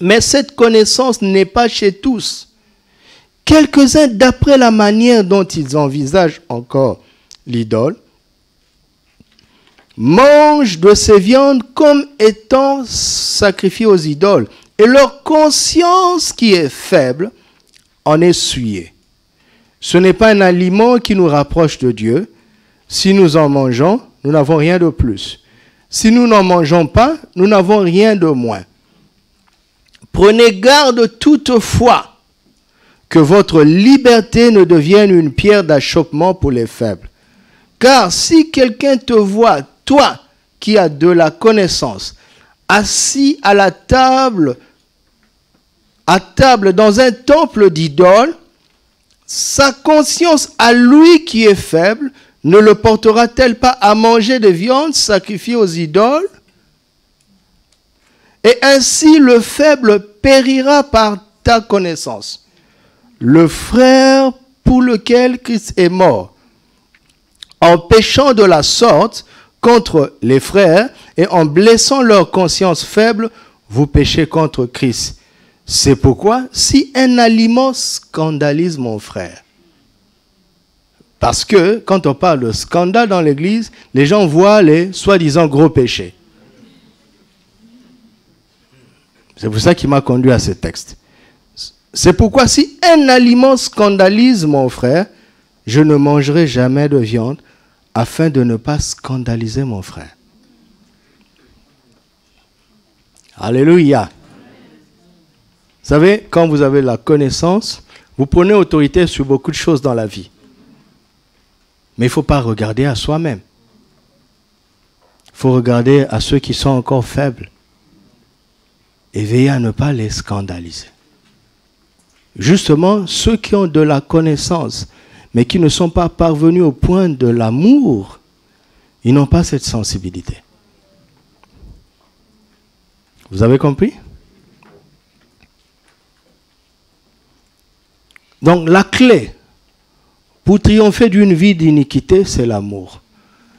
Mais cette connaissance n'est pas chez tous. Quelques-uns, d'après la manière dont ils envisagent encore l'idole, mangent de ces viandes comme étant sacrifiées aux idoles. Et leur conscience qui est faible en est souillée. Ce n'est pas un aliment qui nous rapproche de Dieu. Si nous en mangeons, nous n'avons rien de plus. Si nous n'en mangeons pas, nous n'avons rien de moins. Prenez garde toutefois que votre liberté ne devienne une pierre d'achoppement pour les faibles. Car si quelqu'un te voit, toi qui as de la connaissance, assis à la table dans un temple d'idole, sa conscience à lui qui est faible ne le portera-t-elle pas à manger des viandes sacrifiées aux idoles? et ainsi le faible périra par ta connaissance. Le frère pour lequel Christ est mort, en péchant de la sorte contre les frères et en blessant leur conscience faible, vous péchez contre Christ. C'est pourquoi, si un aliment scandalise mon frère, parce que quand on parle de scandale dans l'église, les gens voient les soi-disant gros péchés. C'est pour ça qu'il m'a conduit à ce texte. C'est pourquoi si un aliment scandalise mon frère, je ne mangerai jamais de viande afin de ne pas scandaliser mon frère. Alléluia. Vous savez, quand vous avez la connaissance, vous prenez autorité sur beaucoup de choses dans la vie. Mais il ne faut pas regarder à soi-même. Il faut regarder à ceux qui sont encore faibles et veiller à ne pas les scandaliser. Justement, ceux qui ont de la connaissance, mais qui ne sont pas parvenus au point de l'amour, ils n'ont pas cette sensibilité. Vous avez compris? Donc la clé pour triompher d'une vie d'iniquité, c'est l'amour.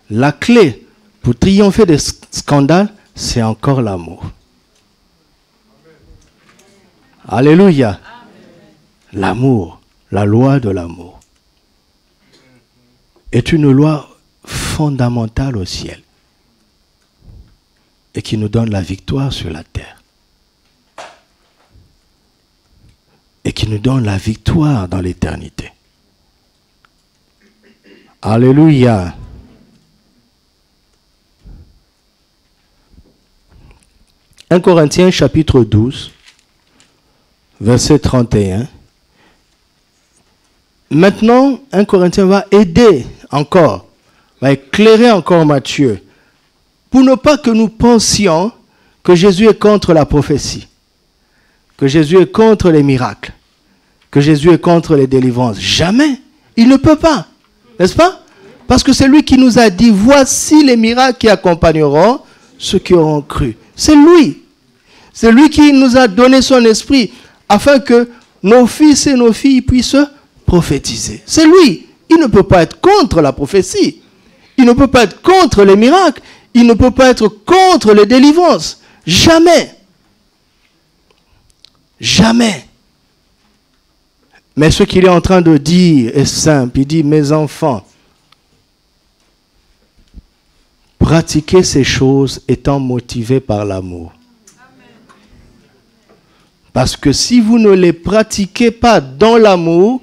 La clé pour triompher des scandales, c'est encore l'amour. Alléluia. L'amour, la loi de l'amour, est une loi fondamentale au ciel et qui nous donne la victoire sur la terre et qui nous donne la victoire dans l'éternité. Alléluia. « 1 Corinthiens chapitre 12, verset 31. Maintenant, 1 Corinthiens va aider encore, va éclairer encore Matthieu, pour ne pas que nous pensions que Jésus est contre la prophétie, que Jésus est contre les miracles, que Jésus est contre les délivrances. Jamais. Il ne peut pas. N'est-ce pas? Parce que c'est lui qui nous a dit, voici les miracles qui accompagneront ceux qui auront cru. C'est lui. C'est lui qui nous a donné son esprit afin que nos fils et nos filles puissent prophétiser. C'est lui. Il ne peut pas être contre la prophétie. Il ne peut pas être contre les miracles. Il ne peut pas être contre les délivrances. Jamais. Jamais. Mais ce qu'il est en train de dire est simple. Il dit, mes enfants, pratiquez ces choses étant motivés par l'amour. Parce que si vous ne les pratiquez pas dans l'amour,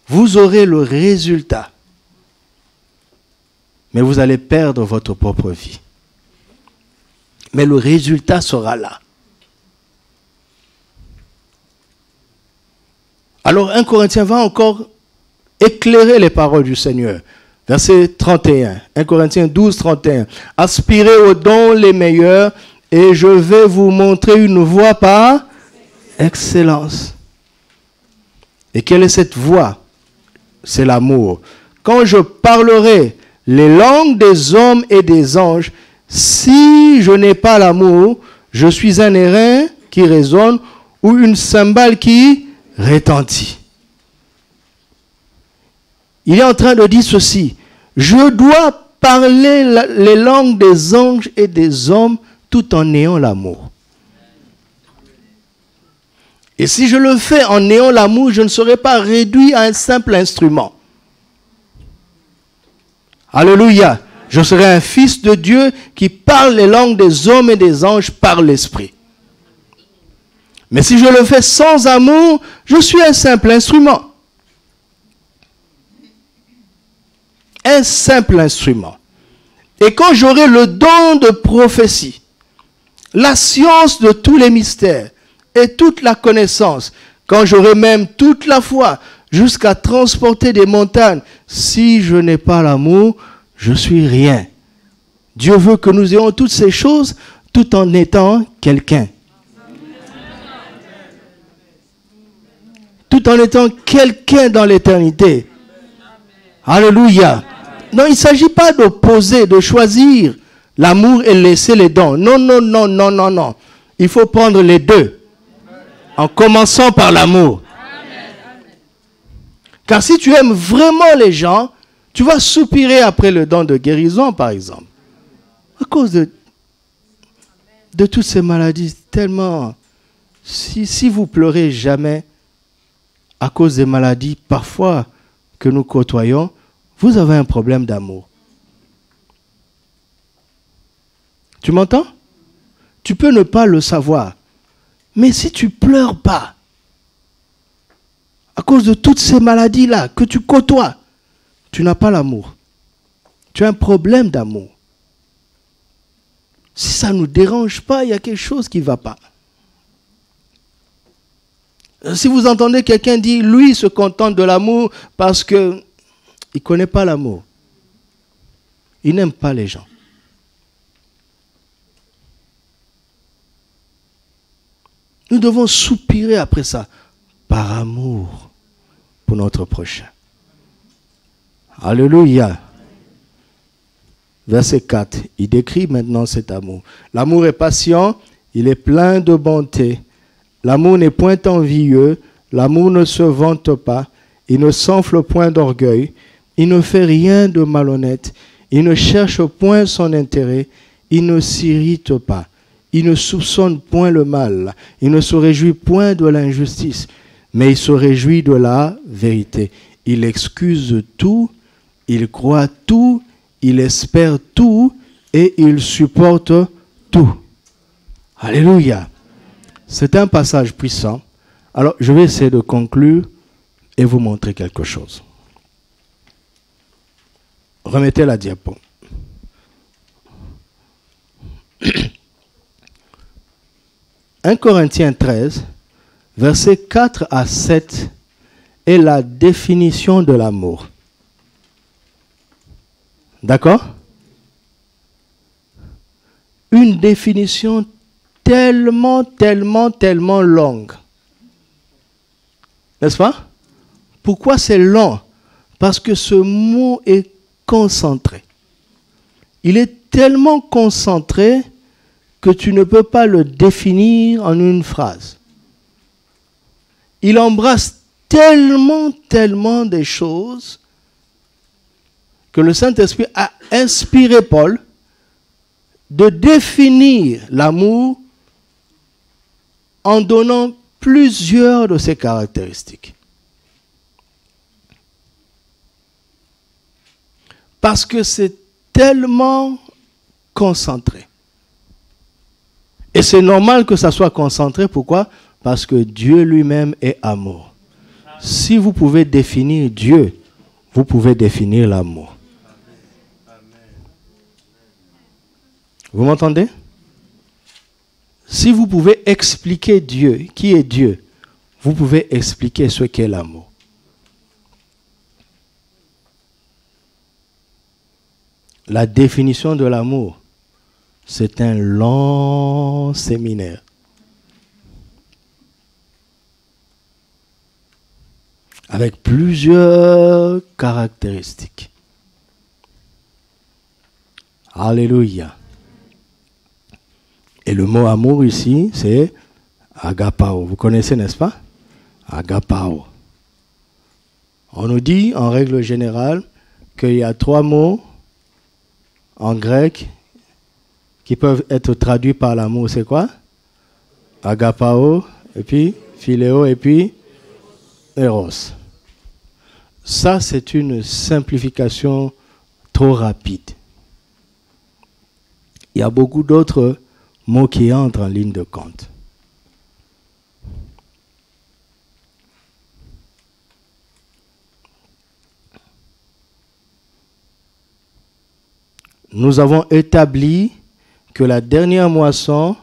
vous aurez le résultat. Mais vous allez perdre votre propre vie. Mais le résultat sera là. Alors 1 Corinthiens va encore éclairer les paroles du Seigneur. Verset 31. 1 Corinthiens 12, 31. Aspirez aux dons les meilleurs et je vais vous montrer une voie par excellence. Et quelle est cette voie? C'est l'amour. Quand je parlerai les langues des hommes et des anges, si je n'ai pas l'amour, je suis un airain qui résonne ou une cymbale qui retentit. Il est en train de dire ceci. Je dois parler les langues des anges et des hommes tout en ayant l'amour. Et si je le fais en ayant l'amour, je ne serai pas réduit à un simple instrument. Alléluia. Je serai un fils de Dieu qui parle les langues des hommes et des anges par l'esprit. Mais si je le fais sans amour, je suis un simple instrument. Un simple instrument. Et quand j'aurai le don de prophétie, la science de tous les mystères et toute la connaissance, quand j'aurai même toute la foi jusqu'à transporter des montagnes, si je n'ai pas l'amour, je suis rien. Dieu veut que nous ayons toutes ces choses tout en étant quelqu'un. Tout en étant quelqu'un dans l'éternité. Alléluia. Non, il ne s'agit pas d'opposer, de choisir l'amour et laisser les dons. Non, non, non, non, non, non. Il faut prendre les deux, en commençant par l'amour. Car si tu aimes vraiment les gens, tu vas soupirer après le don de guérison, par exemple. À cause de toutes ces maladies, tellement... Si vous pleurez jamais à cause des maladies, parfois, que nous côtoyons, vous avez un problème d'amour. Tu m'entends? Tu peux ne pas le savoir. Mais si tu pleures pas, à cause de toutes ces maladies-là que tu côtoies, tu n'as pas l'amour. Tu as un problème d'amour. Si ça ne nous dérange pas, il y a quelque chose qui ne va pas. Si vous entendez quelqu'un dire, lui se contente de l'amour parce qu'il ne connaît pas l'amour. Il n'aime pas les gens. Nous devons soupirer après ça, par amour pour notre prochain. Alléluia. Verset 4, il décrit maintenant cet amour. L'amour est patient, il est plein de bonté. L'amour n'est point envieux, l'amour ne se vante pas, il ne s'enfle point d'orgueil, il ne fait rien de malhonnête, il ne cherche point son intérêt, il ne s'irrite pas, il ne soupçonne point le mal, il ne se réjouit point de l'injustice, mais il se réjouit de la vérité. Il excuse tout, il croit tout, il espère tout et il supporte tout. Alléluia. C'est un passage puissant. Alors, je vais essayer de conclure et vous montrer quelque chose. Remettez la diapo. 1 Corinthiens 13, versets 4 à 7 est la définition de l'amour. D'accord? Une définition tellement longue. N'est-ce pas? Pourquoi c'est long? Parce que ce mot est concentré. Il est tellement concentré que tu ne peux pas le définir en une phrase. Il embrasse tellement des choses que le Saint-Esprit a inspiré Paul de définir l'amour en donnant plusieurs de ses caractéristiques. Parce que c'est tellement concentré. Et c'est normal que ça soit concentré. Pourquoi? Parce que Dieu lui-même est amour. Si vous pouvez définir Dieu, vous pouvez définir l'amour. Vous m'entendez? Si vous pouvez expliquer Dieu, qui est Dieu, vous pouvez expliquer ce qu'est l'amour. La définition de l'amour, c'est un long séminaire. Avec plusieurs caractéristiques. Alléluia. Et le mot amour ici, c'est agapao. Vous connaissez, n'est-ce pas? Agapao. On nous dit, en règle générale, qu'il y a 3 mots en grec qui peuvent être traduits par l'amour. C'est quoi? Agapao, et puis philéo, et puis eros. Ça, c'est une simplification trop rapide. Il y a beaucoup d'autres mots qui entrent en ligne de compte. Nous avons établi que la dernière moisson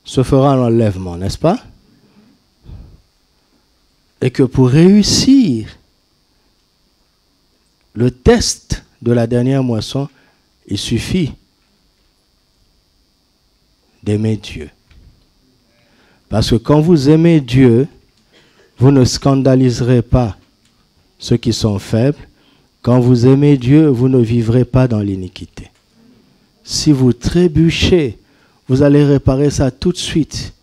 se fera en enlèvement, n'est-ce pas? Et que pour réussir le test de la dernière moisson, il suffit d'aimer Dieu. Parce que quand vous aimez Dieu, vous ne scandaliserez pas ceux qui sont faibles. Quand vous aimez Dieu, vous ne vivrez pas dans l'iniquité. Si vous trébuchez, vous allez réparer ça tout de suite.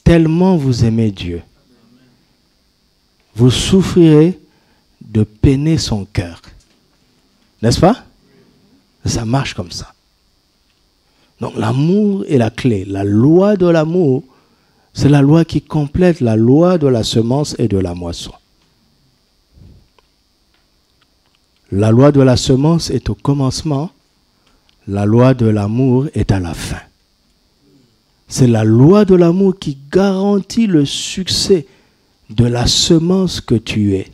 Tellement vous aimez Dieu. Vous souffrirez de peiner son cœur. N'est-ce pas? Ça marche comme ça. Donc l'amour est la clé. La loi de l'amour, c'est la loi qui complète la loi de la semence et de la moisson. La loi de la semence est au commencement. La loi de l'amour est à la fin. C'est la loi de l'amour qui garantit le succès de la semence que tu es,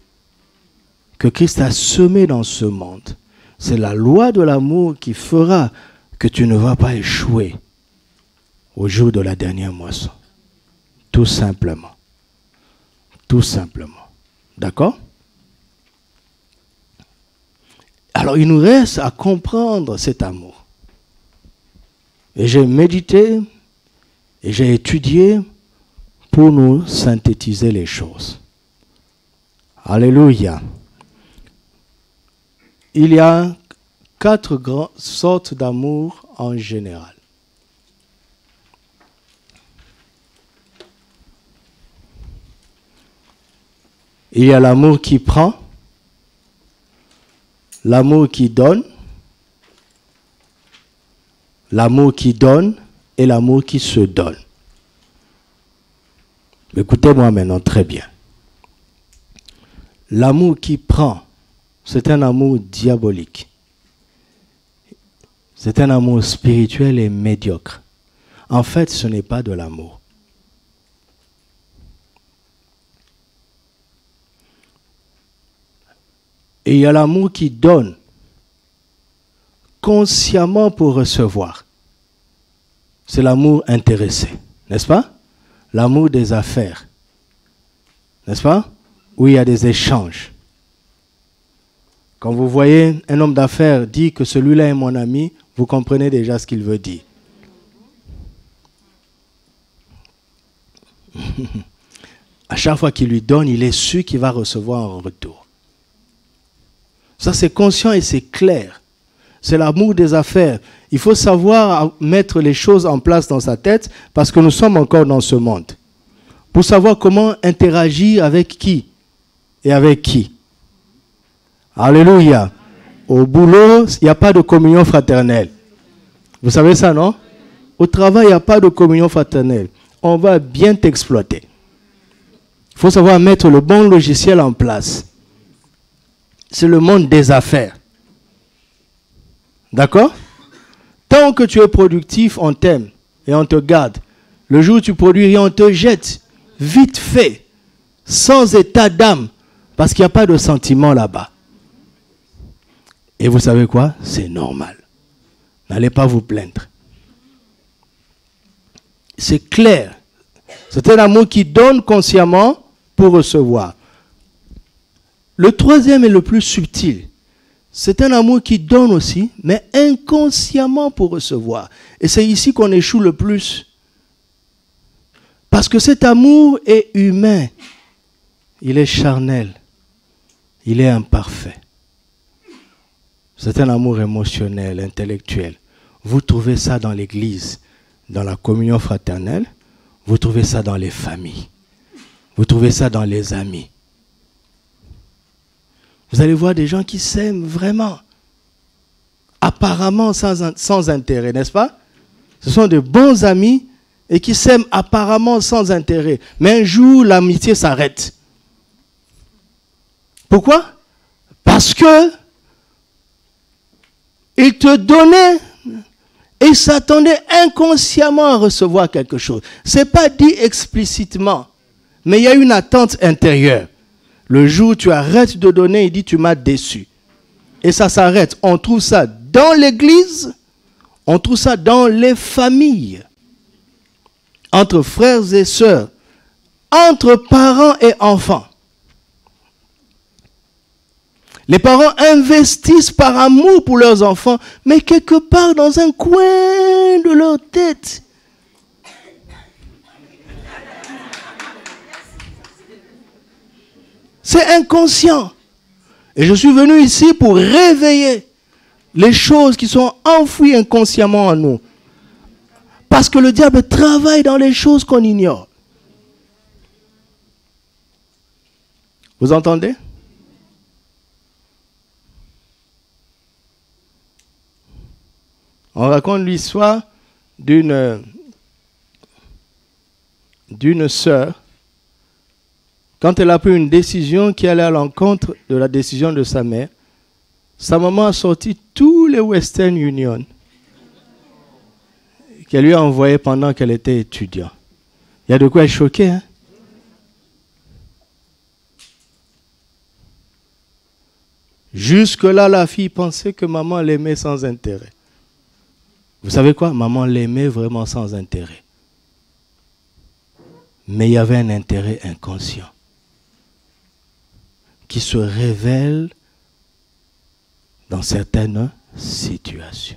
que Christ a semé dans ce monde. C'est la loi de l'amour qui fera que tu ne vas pas échouer au jour de la dernière moisson. Tout simplement. Tout simplement. D'accord? Alors il nous reste à comprendre cet amour. Et j'ai médité et j'ai étudié pour nous synthétiser les choses. Alléluia. Il y a 4 grandes sortes d'amour en général. Il y a l'amour qui prend, l'amour qui donne et l'amour qui se donne. Écoutez-moi maintenant très bien. L'amour qui prend, c'est un amour diabolique. C'est un amour spirituel et médiocre. En fait, ce n'est pas de l'amour. Et il y a l'amour qui donne consciemment pour recevoir. C'est l'amour intéressé, n'est-ce pas? L'amour des affaires, n'est-ce pas? Où il y a des échanges. Quand vous voyez un homme d'affaires dire que celui-là est mon ami, vous comprenez déjà ce qu'il veut dire. À chaque fois qu'il lui donne, il est sûr qu'il va recevoir en retour. Ça, c'est conscient et c'est clair. C'est l'amour des affaires. Il faut savoir mettre les choses en place dans sa tête parce que nous sommes encore dans ce monde. Pour savoir comment interagir avec qui et avec qui. Alléluia. Au boulot, il n'y a pas de communion fraternelle. Vous savez ça, non? Au travail, il n'y a pas de communion fraternelle. On va bien t'exploiter. Il faut savoir mettre le bon logiciel en place. C'est le monde des affaires. D'accord? Tant que tu es productif, on t'aime et on te garde. Le jour où tu produis rien, on te jette. Vite fait. Sans état d'âme. Parce qu'il n'y a pas de sentiment là-bas. Et vous savez quoi? C'est normal. N'allez pas vous plaindre. C'est clair. C'est un amour qui donne consciemment pour recevoir. Le troisième est le plus subtil. C'est un amour qui donne aussi, mais inconsciemment pour recevoir. Et c'est ici qu'on échoue le plus. Parce que cet amour est humain. Il est charnel. Il est imparfait. C'est un amour émotionnel, intellectuel. Vous trouvez ça dans l'église, dans la communion fraternelle. Vous trouvez ça dans les familles. Vous trouvez ça dans les amis. Vous allez voir des gens qui s'aiment vraiment, apparemment sans intérêt, n'est-ce pas? Ce sont de bons amis et qui s'aiment apparemment sans intérêt. Mais un jour, l'amitié s'arrête. Pourquoi? Parce que il te donnait et s'attendait inconsciemment à recevoir quelque chose. Ce n'est pas dit explicitement, mais il y a une attente intérieure. Le jour où tu arrêtes de donner, il dit tu m'as déçu. Et ça s'arrête. On trouve ça dans l'église, on trouve ça dans les familles, entre frères et sœurs, entre parents et enfants. Les parents investissent par amour pour leurs enfants, mais quelque part dans un coin de leur tête, c'est inconscient. Et je suis venu ici pour réveiller les choses qui sont enfouies inconsciemment en nous. Parce que le diable travaille dans les choses qu'on ignore. Vous entendez? On raconte l'histoire d'une sœur, quand elle a pris une décision qui allait à l'encontre de la décision de sa mère. Sa maman a sorti tous les Western Union qu'elle lui a envoyés pendant qu'elle était étudiante. Il y a de quoi être choqué, hein? Jusque-là, la fille pensait que maman l'aimait sans intérêt. Vous savez quoi? Maman l'aimait vraiment sans intérêt. Mais il y avait un intérêt inconscient qui se révèle dans certaines situations.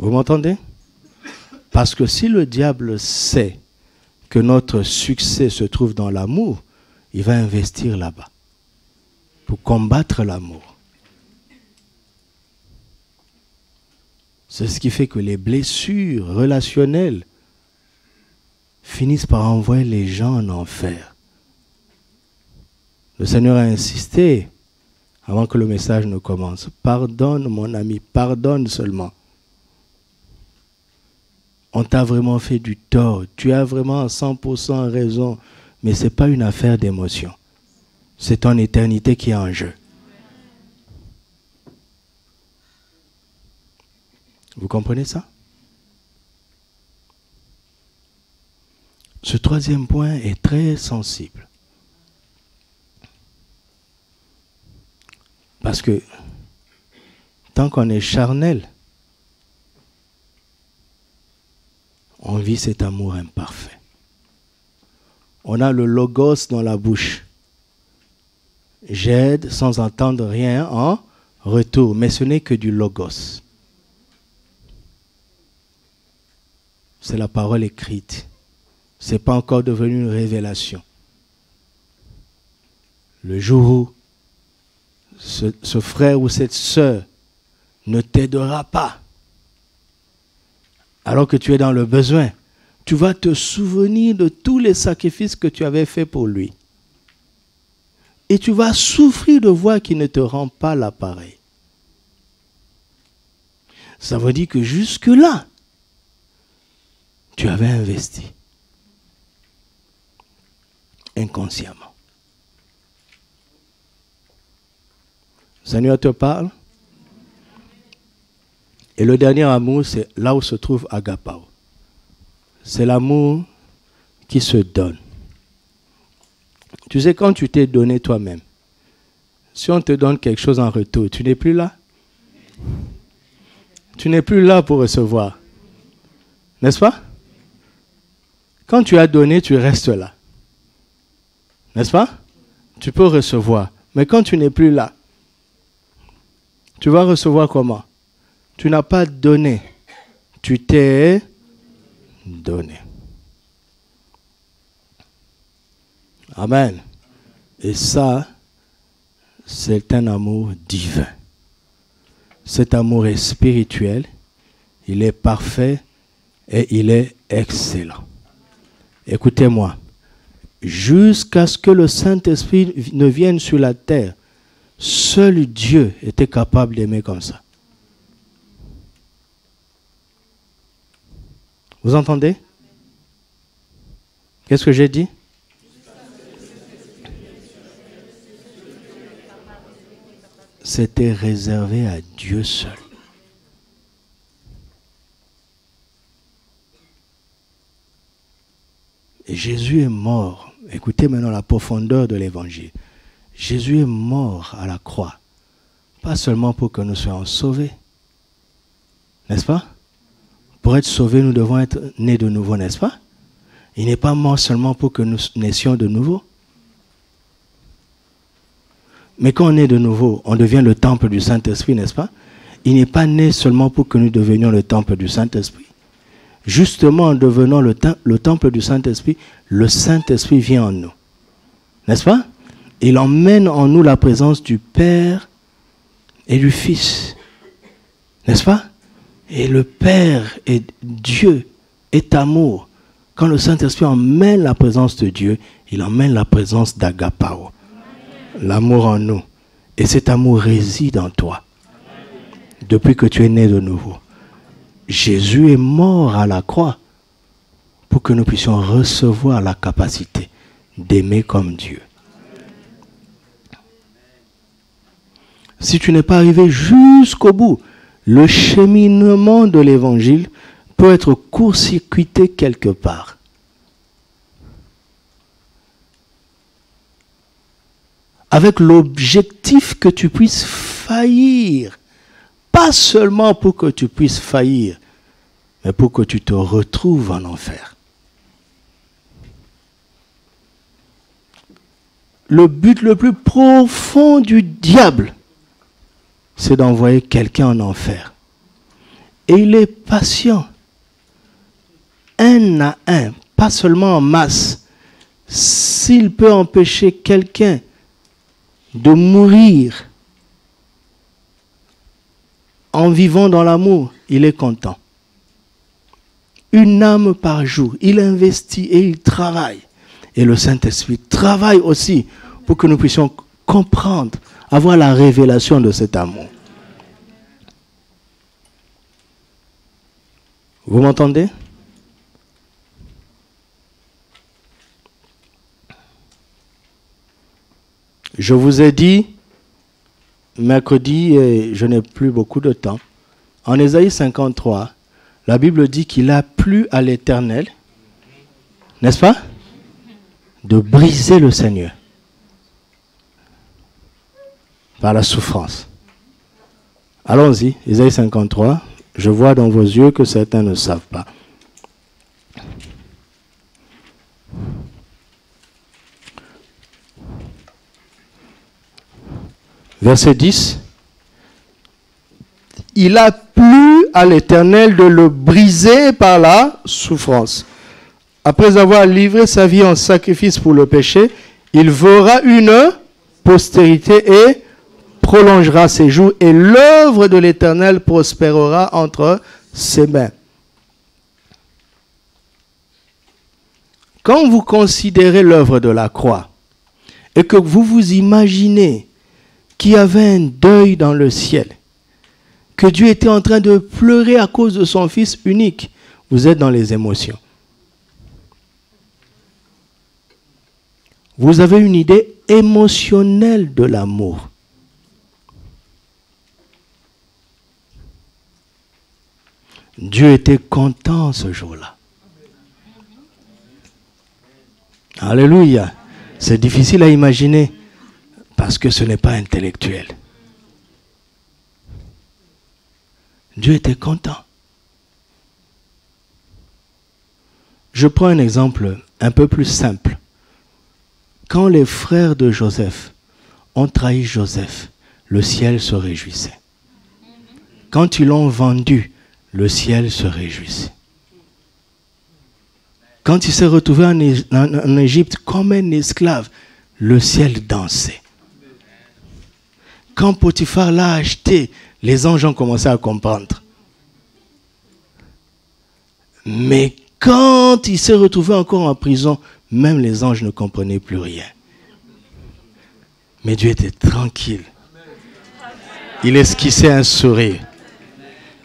Vous m'entendez? Parce que si le diable sait que notre succès se trouve dans l'amour, il va investir là-bas pour combattre l'amour. C'est ce qui fait que les blessures relationnelles finissent par envoyer les gens en enfer. Le Seigneur a insisté, avant que le message ne commence, pardonne mon ami, pardonne seulement. On t'a vraiment fait du tort, tu as vraiment à 100% raison, mais ce n'est pas une affaire d'émotion. C'est ton éternité qui est en jeu. Vous comprenez ça? Ce troisième point est très sensible. Parce que tant qu'on est charnel, on vit cet amour imparfait. On a le logos dans la bouche. J'aide sans entendre rien en retour, mais ce n'est que du logos. C'est la parole écrite. Ce n'est pas encore devenu une révélation. Le jour où ce frère ou cette sœur ne t'aidera pas, alors que tu es dans le besoin, tu vas te souvenir de tous les sacrifices que tu avais faits pour lui. Et tu vas souffrir de voir qu'il ne te rend pas l'appareil. Ça veut dire que jusque-là, tu avais investi inconsciemment. Le Seigneur te parle. Et le dernier amour, c'est là où se trouve agapao. C'est l'amour qui se donne. Tu sais, quand tu t'es donné toi-même, si on te donne quelque chose en retour, tu n'es plus là. Tu n'es plus là pour recevoir. N'est-ce pas? Quand tu as donné, tu restes là. N'est-ce pas? Tu peux recevoir. Mais quand tu n'es plus là, tu vas recevoir comment? Tu n'as pas donné. Tu t'es donné. Amen. Et ça, c'est un amour divin. Cet amour est spirituel, il est parfait et il est excellent. Écoutez-moi, jusqu'à ce que le Saint-Esprit ne vienne sur la terre, seul Dieu était capable d'aimer comme ça. Vous entendez? Qu'est-ce que j'ai dit? C'était réservé à Dieu seul. Et Jésus est mort. Écoutez maintenant la profondeur de l'évangile. Jésus est mort à la croix. Pas seulement pour que nous soyons sauvés. N'est-ce pas? Pour être sauvés, nous devons être nés de nouveau, n'est-ce pas? Il n'est pas mort seulement pour que nous naissions de nouveau. Mais quand on est de nouveau, on devient le temple du Saint-Esprit, n'est-ce pas? Il n'est pas né seulement pour que nous devenions le temple du Saint-Esprit. Justement, en devenant le temple du Saint-Esprit, le Saint-Esprit vient en nous. N'est-ce pas? Il emmène en nous la présence du Père et du Fils. N'est-ce pas? Et le Père et Dieu est amour. Quand le Saint-Esprit emmène la présence de Dieu, il emmène la présence d'agapao. L'amour en nous. Et cet amour réside en toi. Depuis que tu es né de nouveau. Jésus est mort à la croix pour que nous puissions recevoir la capacité d'aimer comme Dieu. Si tu n'es pas arrivé jusqu'au bout, le cheminement de l'évangile peut être court-circuité quelque part. Avec l'objectif que tu puisses faillir. Pas seulement pour que tu puisses faillir, mais pour que tu te retrouves en enfer. Le but le plus profond du diable, c'est d'envoyer quelqu'un en enfer. Et il est patient. Un à un, pas seulement en masse. S'il peut empêcher quelqu'un de mourir en vivant dans l'amour, il est content. Une âme par jour, il investit et il travaille. Et le Saint-Esprit travaille aussi pour que nous puissions comprendre, avoir la révélation de cet amour. Vous m'entendez? Je vous ai dit, mercredi, et je n'ai plus beaucoup de temps, en Ésaïe 53, la Bible dit qu'il a plu à l'Éternel, n'est-ce pas, de briser le Seigneur par la souffrance. Allons-y, Ésaïe 53, je vois dans vos yeux que certains ne savent pas. Verset 10. Il a plu à l'Éternel de le briser par la souffrance. Après avoir livré sa vie en sacrifice pour le péché, il verra une postérité et prolongera ses jours, et l'œuvre de l'Éternel prospérera entre ses mains. Quand vous considérez l'œuvre de la croix, et que vous vous imaginez qu'il y avait un deuil dans le ciel, que Dieu était en train de pleurer à cause de son Fils unique, vous êtes dans les émotions. Vous avez une idée émotionnelle de l'amour. Dieu était content ce jour-là. Alléluia. C'est difficile à imaginer parce que ce n'est pas intellectuel. Dieu était content. Je prends un exemple un peu plus simple. Quand les frères de Joseph ont trahi Joseph, le ciel se réjouissait. Quand ils l'ont vendu, le ciel se réjouissait. Quand il s'est retrouvé en Égypte comme un esclave, le ciel dansait. Quand Potiphar l'a acheté, les anges ont commencé à comprendre. Mais quand il s'est retrouvé encore en prison, même les anges ne comprenaient plus rien. Mais Dieu était tranquille. Il esquissait un sourire.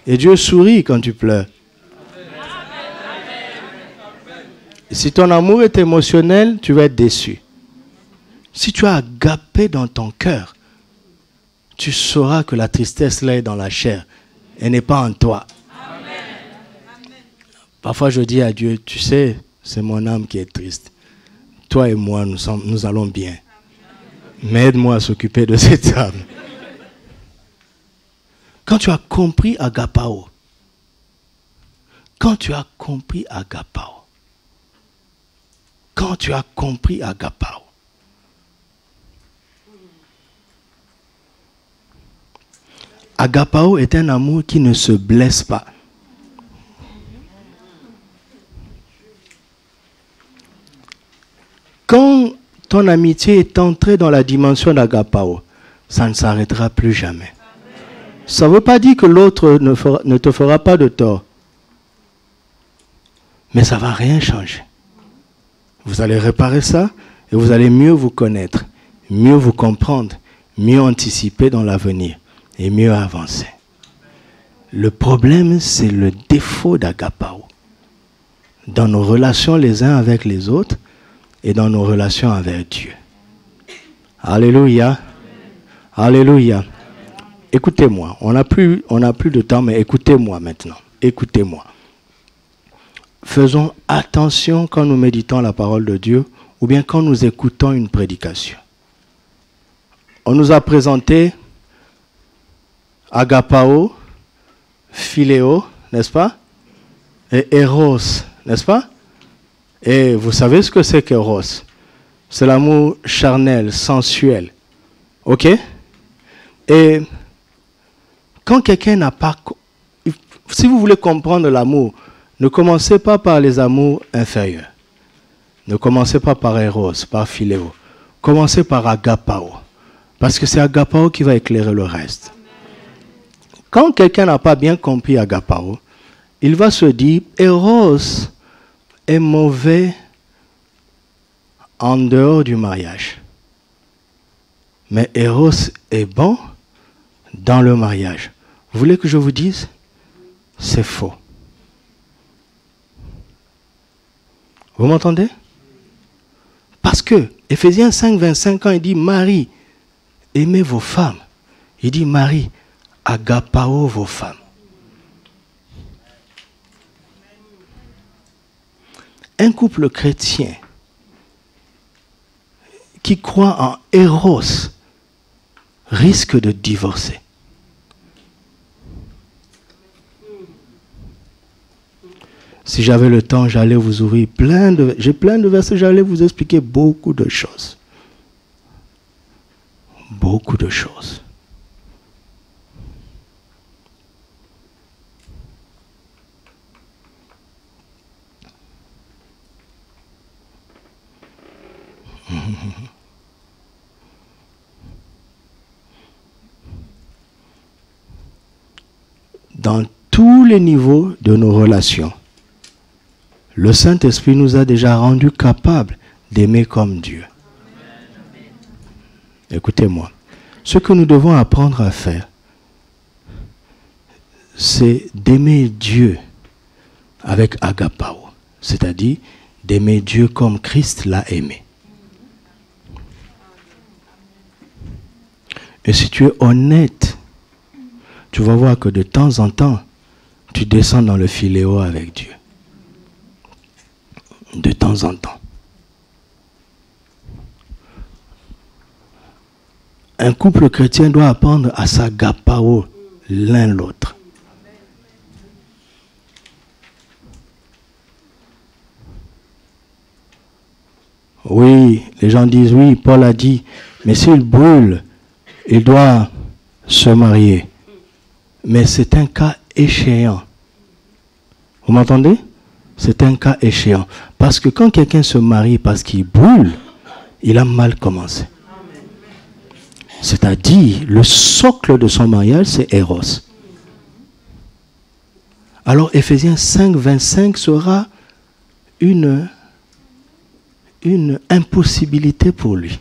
Et Dieu sourit quand tu pleures. Si ton amour est émotionnel, tu vas être déçu. Si tu as agapé dans ton cœur, tu sauras que la tristesse là est dans la chair. Elle n'est pas en toi. Parfois je dis à Dieu, tu sais, c'est mon âme qui est triste. Toi et moi, nous allons bien. Mais aide-moi à s'occuper de cette âme. Quand tu as compris agapao, quand tu as compris agapao, agapao est un amour qui ne se blesse pas. Quand ton amitié est entrée dans la dimension d'agapao, ça ne s'arrêtera plus jamais. Ça ne veut pas dire que l'autre ne te fera pas de tort. Mais ça ne va rien changer. Vous allez réparer ça et vous allez mieux vous connaître, mieux vous comprendre, mieux anticiper dans l'avenir et mieux avancer. Le problème, c'est le défaut d'agapao dans nos relations les uns avec les autres et dans nos relations avec Dieu. Alléluia. Alléluia. Écoutez-moi, on n'a plus de temps, mais écoutez-moi maintenant. Écoutez-moi. Faisons attention quand nous méditons la parole de Dieu ou bien quand nous écoutons une prédication. On nous a présenté agapao, philéo, n'est-ce pas? Et eros, n'est-ce pas? Et vous savez ce que c'est qu'eros? C'est l'amour charnel, sensuel. Ok? Et quand quelqu'un n'a pas... Si vous voulez comprendre l'amour, ne commencez pas par les amours inférieurs. Ne commencez pas par eros, par philéo. Commencez par agapao. Parce que c'est agapao qui va éclairer le reste. Quand quelqu'un n'a pas bien compris agapao, il va se dire, eros est mauvais en dehors du mariage. Mais eros est bon dans le mariage. Vous voulez que je vous dise? C'est faux. Vous m'entendez? Parce que Éphésiens 5, 25, quand il dit Marie, aimez vos femmes. Il dit Marie, agapao vos femmes. Un couple chrétien qui croit en eros risque de divorcer. Si j'avais le temps, j'allais vous ouvrir j'ai plein de versets, j'allais vous expliquer beaucoup de choses. Beaucoup de choses. Dans tous les niveaux de nos relations, le Saint-Esprit nous a déjà rendus capables d'aimer comme Dieu. Écoutez-moi. Ce que nous devons apprendre à faire, c'est d'aimer Dieu avec agapao. C'est-à-dire d'aimer Dieu comme Christ l'a aimé. Et si tu es honnête, tu vas voir que de temps en temps, tu descends dans le philéo avec Dieu. De temps en temps. Un couple chrétien doit apprendre à s'agapao l'un l'autre. Oui, les gens disent, oui, Paul a dit, mais s'il brûle, il doit se marier. Mais c'est un cas échéant. Vous m'entendez? C'est un cas échéant. Parce que quand quelqu'un se marie parce qu'il brûle, il a mal commencé. C'est-à-dire, le socle de son mariage, c'est Eros. Alors, Éphésiens 5, 25 sera une impossibilité pour lui.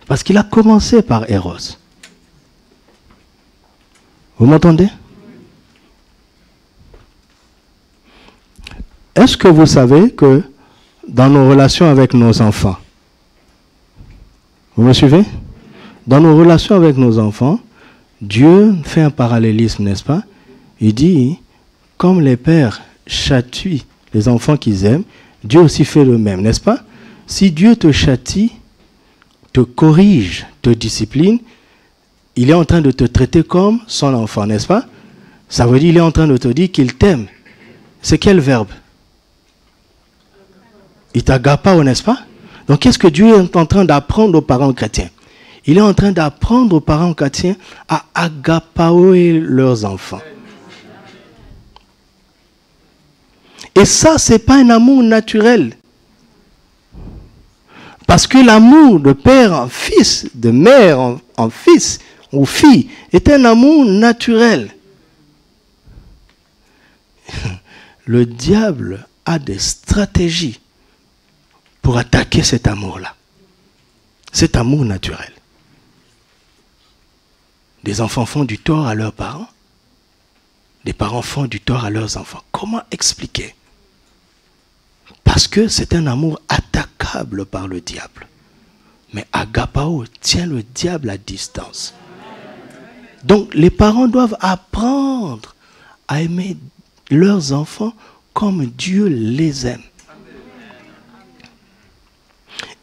Parce qu'il a commencé par Eros. Vous m'entendez? Est-ce que vous savez que dans nos relations avec nos enfants, vous me suivez? Dans nos relations avec nos enfants, Dieu fait un parallélisme, n'est-ce pas? Il dit, comme les pères châtient les enfants qu'ils aiment, Dieu aussi fait le même, n'est-ce pas? Si Dieu te châtie, te corrige, te discipline, il est en train de te traiter comme son enfant, n'est-ce pas? Ça veut dire qu'il est en train de te dire qu'il t'aime. C'est quel verbe? Il t'agapao, n'est-ce pas? Donc qu'est-ce que Dieu est en train d'apprendre aux parents chrétiens? Il est en train d'apprendre aux parents chrétiens à agapaoer leurs enfants. Et ça, ce n'est pas un amour naturel. Parce que l'amour de père en fils, de mère en fils, ou fille est un amour naturel. Le diable a des stratégies pour attaquer cet amour-là. Cet amour naturel. Des enfants font du tort à leurs parents. Des parents font du tort à leurs enfants. Comment expliquer? Parce que c'est un amour attaquable par le diable. Mais agapao tient le diable à distance. Donc les parents doivent apprendre à aimer leurs enfants comme Dieu les aime.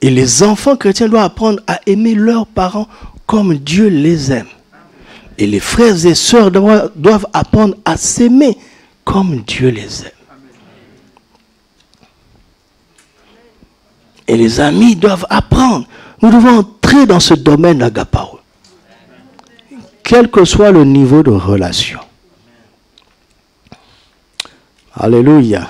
Et les enfants chrétiens doivent apprendre à aimer leurs parents comme Dieu les aime. Et les frères et sœurs doivent apprendre à s'aimer comme Dieu les aime. Et les amis doivent apprendre. Nous devons entrer dans ce domaine d'agapao. Quel que soit le niveau de relation. Alléluia.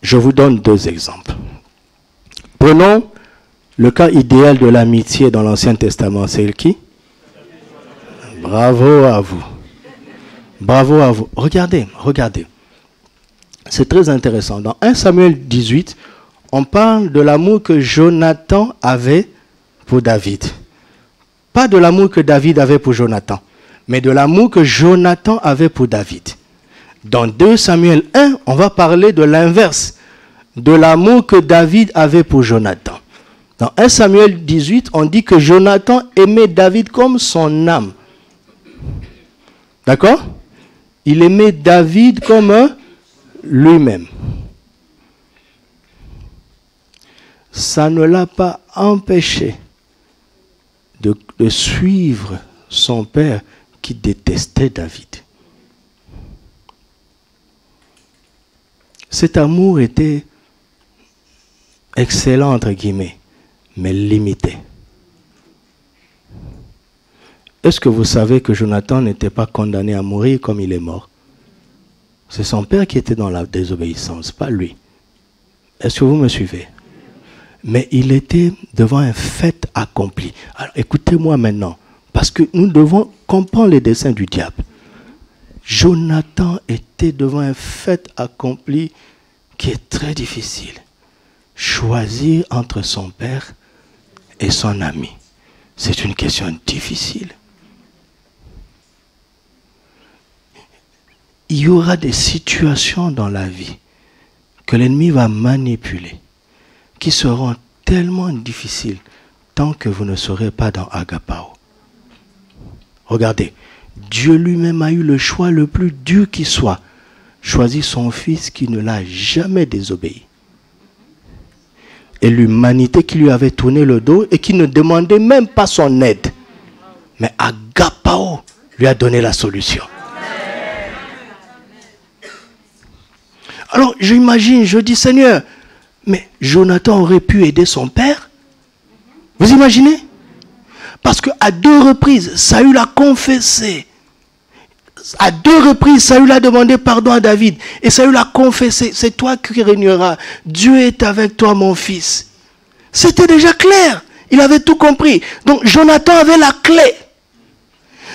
Je vous donne 2 exemples. Prenons le cas idéal de l'amitié dans l'Ancien Testament. C'est qui? Bravo à vous. Bravo à vous. Regardez. C'est très intéressant. Dans 1 Samuel 18, on parle de l'amour que Jonathan avait pour David. Pas de l'amour que David avait pour Jonathan, mais de l'amour que Jonathan avait pour David. Dans 2 Samuel 1, on va parler de l'inverse, de l'amour que David avait pour Jonathan. Dans 1 Samuel 18, on dit que Jonathan aimait David comme son âme. D'accord? Il aimait David comme lui-même. Ça ne l'a pas empêché de suivre son père qui détestait David. Cet amour était excellent, entre guillemets, mais limité. Est-ce que vous savez que Jonathan n'était pas condamné à mourir comme il est mort? C'est son père qui était dans la désobéissance, pas lui. Est-ce que vous me suivez? Mais il était devant un fait accompli. Alors écoutez-moi maintenant, parce que nous devons comprendre les desseins du diable. Jonathan était devant un fait accompli qui est très difficile. Choisir entre son père et son ami. C'est une question difficile. Il y aura des situations dans la vie que l'ennemi va manipuler, qui seront tellement difficiles tant que vous ne serez pas dans agapao. Regardez, Dieu lui-même a eu le choix le plus dur qui soit. Choisir son fils qui ne l'a jamais désobéi. Et l'humanité qui lui avait tourné le dos et qui ne demandait même pas son aide. Mais agapao lui a donné la solution. Alors j'imagine, je dis Seigneur, mais Jonathan aurait pu aider son père? Vous imaginez? Parce qu'à 2 reprises, Saül a confessé. À 2 reprises, Saül a demandé pardon à David. Et Saül a confessé, c'est toi qui régneras. Dieu est avec toi, mon fils. C'était déjà clair. Il avait tout compris. Donc Jonathan avait la clé.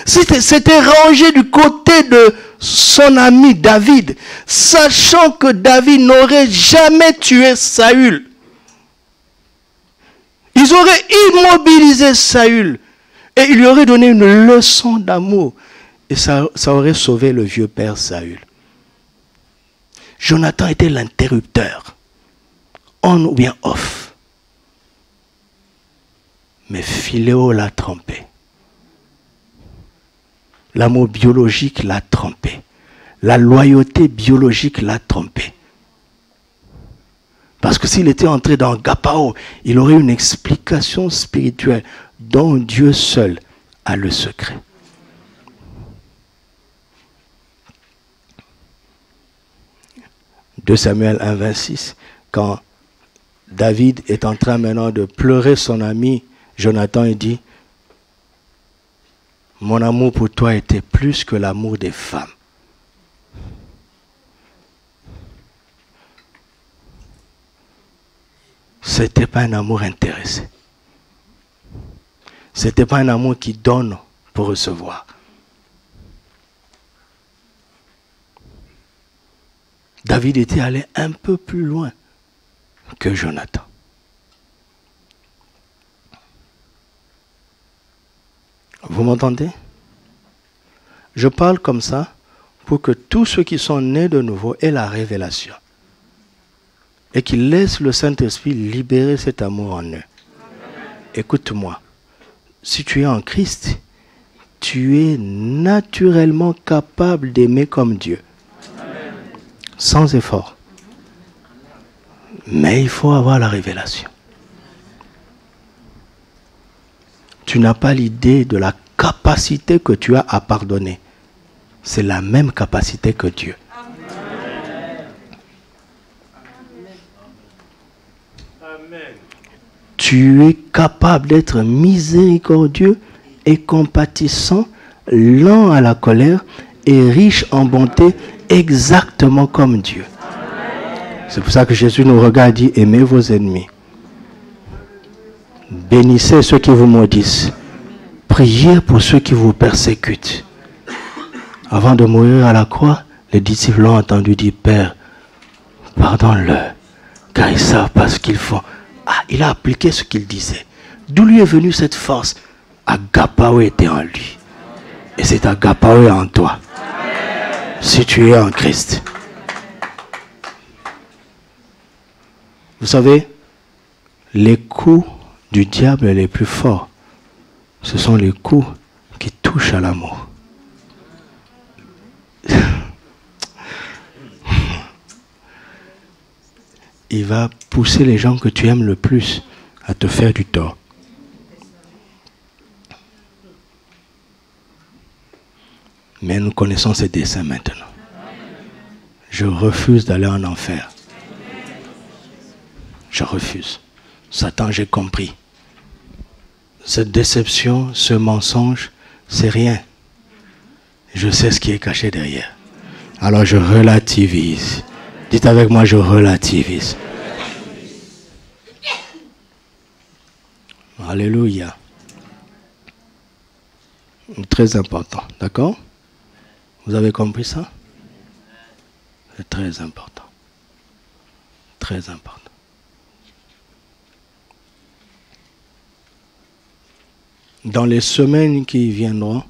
C'était rangé du côté de son ami David, sachant que David n'aurait jamais tué Saül. Ils auraient immobilisé Saül et il lui aurait donné une leçon d'amour. Et ça aurait sauvé le vieux père Saül. Jonathan était l'interrupteur. On ou bien off. Mais Philéo l'a trompé. L'amour biologique l'a trompé. La loyauté biologique l'a trompé. Parce que s'il était entré dans agapao, il aurait une explication spirituelle dont Dieu seul a le secret. De Samuel 1, 26, quand David est en train maintenant de pleurer son ami Jonathan, il dit, mon amour pour toi était plus que l'amour des femmes. ce n'était pas un amour intéressé. Ce n'était pas un amour qui donne pour recevoir. David était allé un peu plus loin que Jonathan. Vous m'entendez? Je parle comme ça pour que tous ceux qui sont nés de nouveau aient la révélation. Et qu'ils laissent le Saint-Esprit libérer cet amour en eux. Écoute-moi. Si tu es en Christ, tu es naturellement capable d'aimer comme Dieu. Sans effort. Mais il faut avoir la révélation. Tu n'as pas l'idée de la capacité que tu as à pardonner. C'est la même capacité que Dieu. Tu es capable d'être miséricordieux et compatissant, lent à la colère et riche en bonté, exactement comme Dieu. C'est pour ça que Jésus nous regarde et dit, aimez vos ennemis. Bénissez ceux qui vous maudissent. Priez pour ceux qui vous persécutent. Avant de mourir à la croix, les disciples l'ont entendu dire, Père, pardonne-leur, car ils ne savent pas ce qu'ils font. Ah, il a appliqué ce qu'il disait. D'où lui est venue cette force? Agapao était en lui. Et c'est Agapao en toi. Si tu es en Christ. Vous savez, les coups du diable les plus forts, ce sont les coups qui touchent à l'amour. Il va pousser les gens que tu aimes le plus à te faire du tort. Mais nous connaissons ses desseins maintenant. Je refuse d'aller en enfer. Je refuse. Satan, j'ai compris. Cette déception, ce mensonge, c'est rien. Je sais ce qui est caché derrière. Alors je relativise. Dites avec moi, je relativise. Alléluia. Très important, d'accord? Vous avez compris ça? C'est très important. Très important. Dans les semaines qui viendront,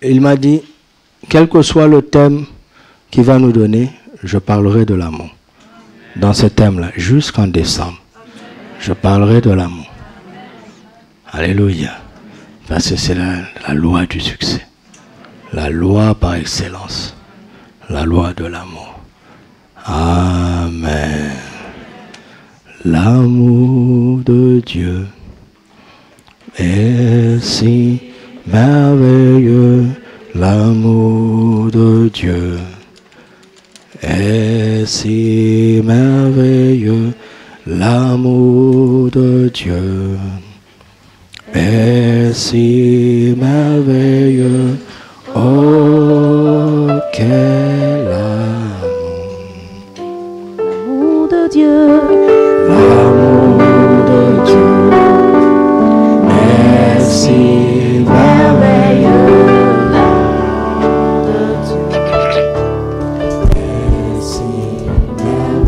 il m'a dit, quel que soit le thème qu'il va nous donner, je parlerai de l'amour. Dans ce thème-là, jusqu'en décembre, je parlerai de l'amour. Alléluia. Parce que c'est la loi du succès. La loi par excellence. La loi de l'amour. Amen. L'amour de Dieu est si merveilleux. L'amour de Dieu est si merveilleux. L'amour de Dieu est si merveilleux. Oh, quel amour. L'amour de Dieu. L'amour de Dieu est si merveilleux. L'amour de Dieu. Est si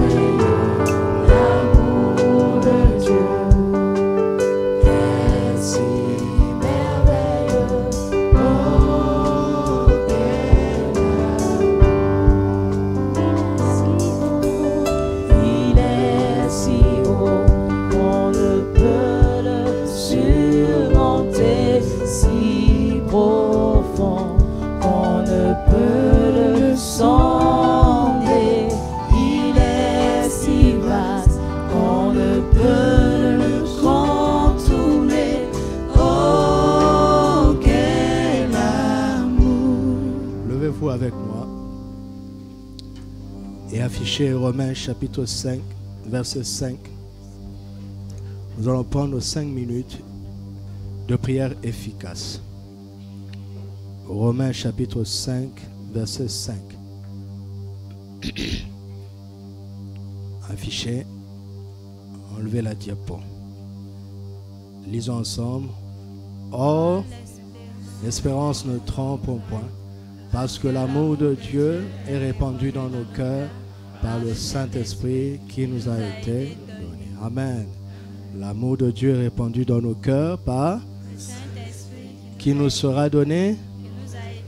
merveilleux. L'amour de Dieu. Est si merveilleux. Oh, quel amour. Il est si haut qu'on ne peut le surmonter, si profond qu'on ne peut le sonder. Il est si vaste qu'on ne peut le contourner. Oh, quel amour. Levez-vous avec moi et affichez Romains chapitre 5, verset 5. Nous allons prendre 5 minutes de prière efficace. Romains chapitre 5, verset 5. Affiché. Enlevez la diapo. Lisons ensemble. Or, l'espérance ne trompe point, parce que l'amour de Dieu est répandu dans nos cœurs par le Saint-Esprit qui nous a été donné. Amen. L'amour de Dieu est répandu dans nos cœurs par le Saint-Esprit qui nous sera donné,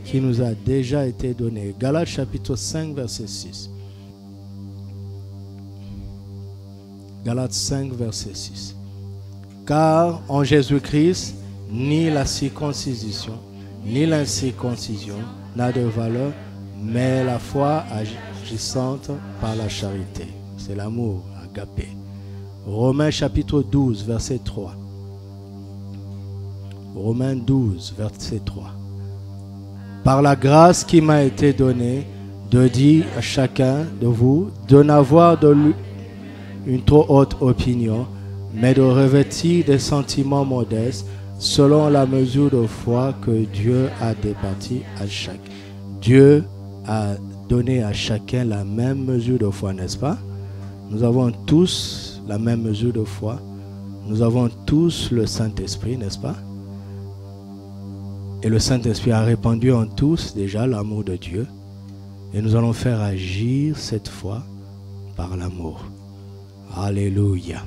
qui nous a déjà été donné. Galates chapitre 5, verset 6. Galates 5, verset 6. Car en Jésus-Christ, ni la circoncision, ni l'incirconcision n'a de valeur, mais la foi agissante par la charité. C'est l'amour, agapé. Romains chapitre 12, verset 3. Romains 12, verset 3. Par la grâce qui m'a été donnée de dire à chacun de vous de n'avoir de lui une trop haute opinion, mais de revêtir des sentiments modestes selon la mesure de foi que Dieu a départie à chacun. Dieu a donné à chacun la même mesure de foi, n'est-ce pas? Nous avons tous la même mesure de foi. Nous avons tous le Saint-Esprit, n'est-ce pas? Et le Saint-Esprit a répandu en tous déjà l'amour de Dieu. Et nous allons faire agir cette foi par l'amour. Alléluia.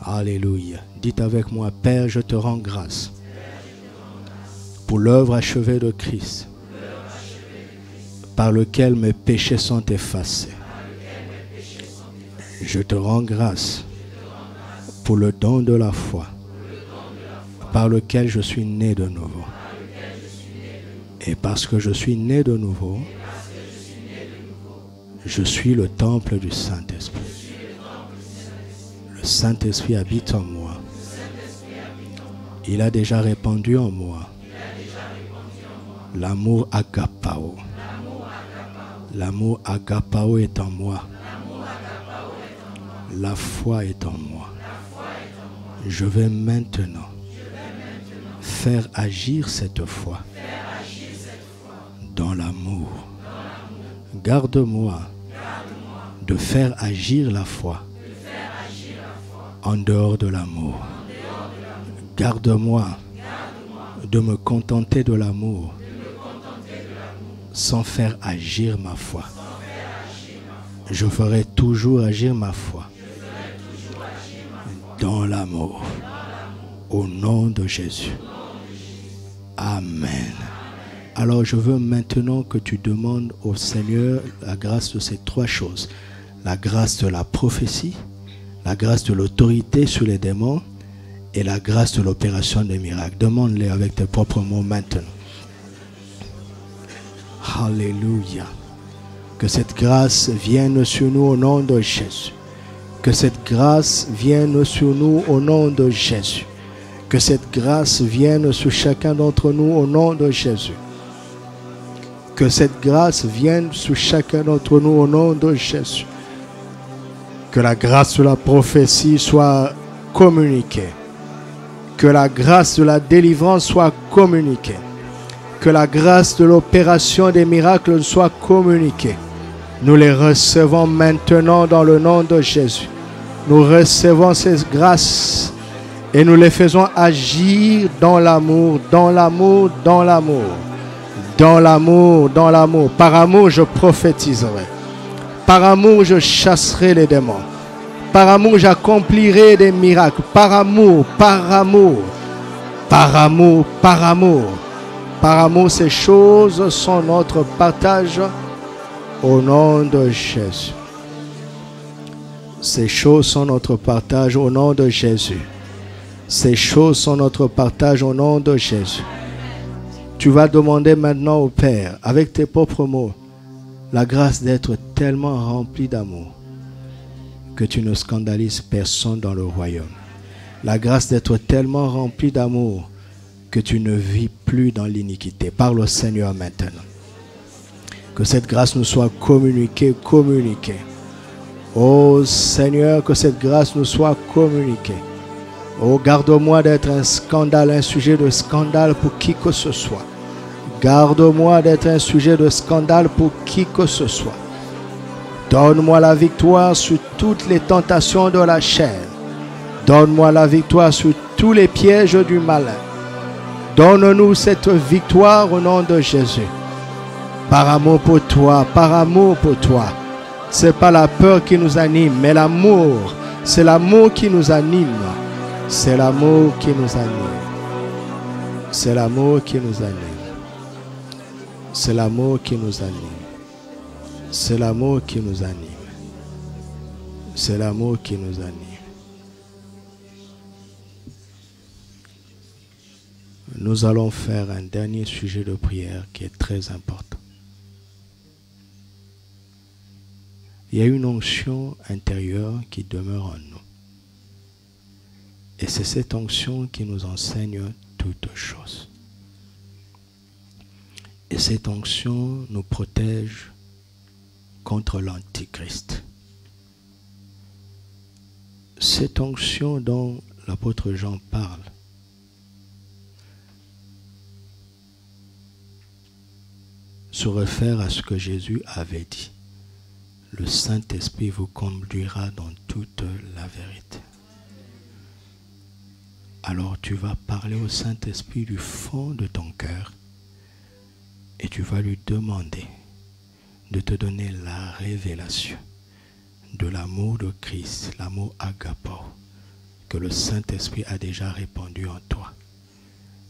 Alléluia. Dites avec moi, Père, je te rends grâce pour l'œuvre achevée de Christ, par lequel mes péchés sont effacés. Je te rends grâce pour le don de la foi, par lequel je suis né de nouveau. Et parce que je suis né de nouveau, je suis le temple du Saint-Esprit. Le Saint-Esprit habite en moi. Il a déjà répandu en moi l'amour agapao. L'amour agapao est en moi. La foi est en moi. Je vais maintenant faire agir cette foi dans l'amour. Garde-moi de faire agir la foi en dehors de l'amour. Garde-moi de me contenter de l'amour sans faire agir ma foi. Je ferai toujours agir ma foi dans l'amour. Au nom de Jésus. Amen. Alors je veux maintenant que tu demandes au Seigneur la grâce de ces trois choses. La grâce de la prophétie, la grâce de l'autorité sur les démons et la grâce de l'opération des miracles. Demande-les avec tes propres mots maintenant. Alléluia. Que cette grâce vienne sur nous au nom de Jésus. Que cette grâce vienne sur nous au nom de Jésus. Que cette grâce vienne sur chacun d'entre nous au nom de Jésus. Que cette grâce vienne sur chacun d'entre nous au nom de Jésus. Que la grâce de la prophétie soit communiquée. Que la grâce de la délivrance soit communiquée. Que la grâce de l'opération des miracles soit communiquée. Nous les recevons maintenant dans le nom de Jésus. Nous recevons ces grâces et nous les faisons agir dans l'amour, dans l'amour, dans l'amour. Dans l'amour, dans l'amour. Par amour, je prophétiserai. Par amour, je chasserai les démons. Par amour, j'accomplirai des miracles. Par amour, par amour. Par amour, par amour. Par amour, ces choses sont notre partage au nom de Jésus. Ces choses sont notre partage au nom de Jésus. Ces choses sont notre partage au nom de Jésus. Tu vas demander maintenant au Père, avec tes propres mots, la grâce d'être tellement rempli d'amour que tu ne scandalises personne dans le royaume. La grâce d'être tellement rempli d'amour que tu ne vis plus dans l'iniquité. Parle au Seigneur maintenant. Que cette grâce nous soit communiquée. Oh Seigneur, que cette grâce nous soit communiquée. Oh, garde-moi d'être un scandale, un sujet de scandale pour qui que ce soit. Garde-moi d'être un sujet de scandale pour qui que ce soit. Donne-moi la victoire sur toutes les tentations de la chair. Donne-moi la victoire sur tous les pièges du malin. Donne-nous cette victoire au nom de Jésus. Par amour pour toi, par amour pour toi. Ce n'est pas la peur qui nous anime, mais l'amour. C'est l'amour qui nous anime. C'est l'amour qui nous anime. C'est l'amour qui nous anime. C'est l'amour qui nous anime. C'est l'amour qui nous anime. C'est l'amour qui nous anime. Nous allons faire un dernier sujet de prière qui est très important. Il y a une onction intérieure qui demeure en nous. Et c'est cette onction qui nous enseigne toutes choses. Et cette onction nous protège contre l'Antichrist. Cette onction dont l'apôtre Jean parle se réfère à ce que Jésus avait dit. Le Saint-Esprit vous conduira dans toute la vérité. Alors tu vas parler au Saint-Esprit du fond de ton cœur et tu vas lui demander de te donner la révélation de l'amour de Christ, l'amour agapo, que le Saint-Esprit a déjà répandu en toi.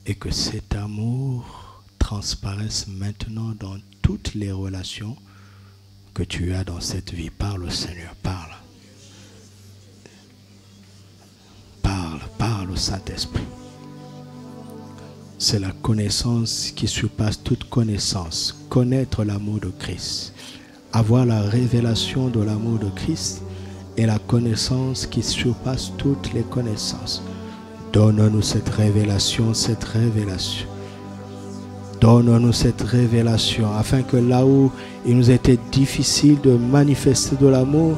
Et que cet amour transparaisse maintenant dans toutes les relations que tu as dans cette vie. Parle, Seigneur, parle. Parle, parle au Saint-Esprit. C'est la connaissance qui surpasse toute connaissance. Connaître l'amour de Christ. Avoir la révélation de l'amour de Christ et la connaissance qui surpasse toutes les connaissances. Donne-nous cette révélation, cette révélation. Donne-nous cette révélation afin que là où il nous était difficile de manifester de l'amour,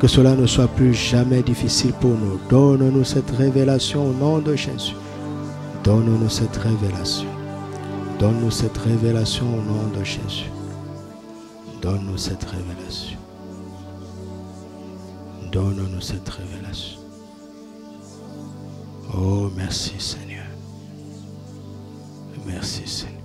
que cela ne soit plus jamais difficile pour nous. Donne-nous cette révélation au nom de Jésus. Donne-nous cette révélation. Donne-nous cette révélation au nom de Jésus. Donne-nous cette révélation. Donne-nous cette révélation. Oh, merci Seigneur. Merci Seigneur.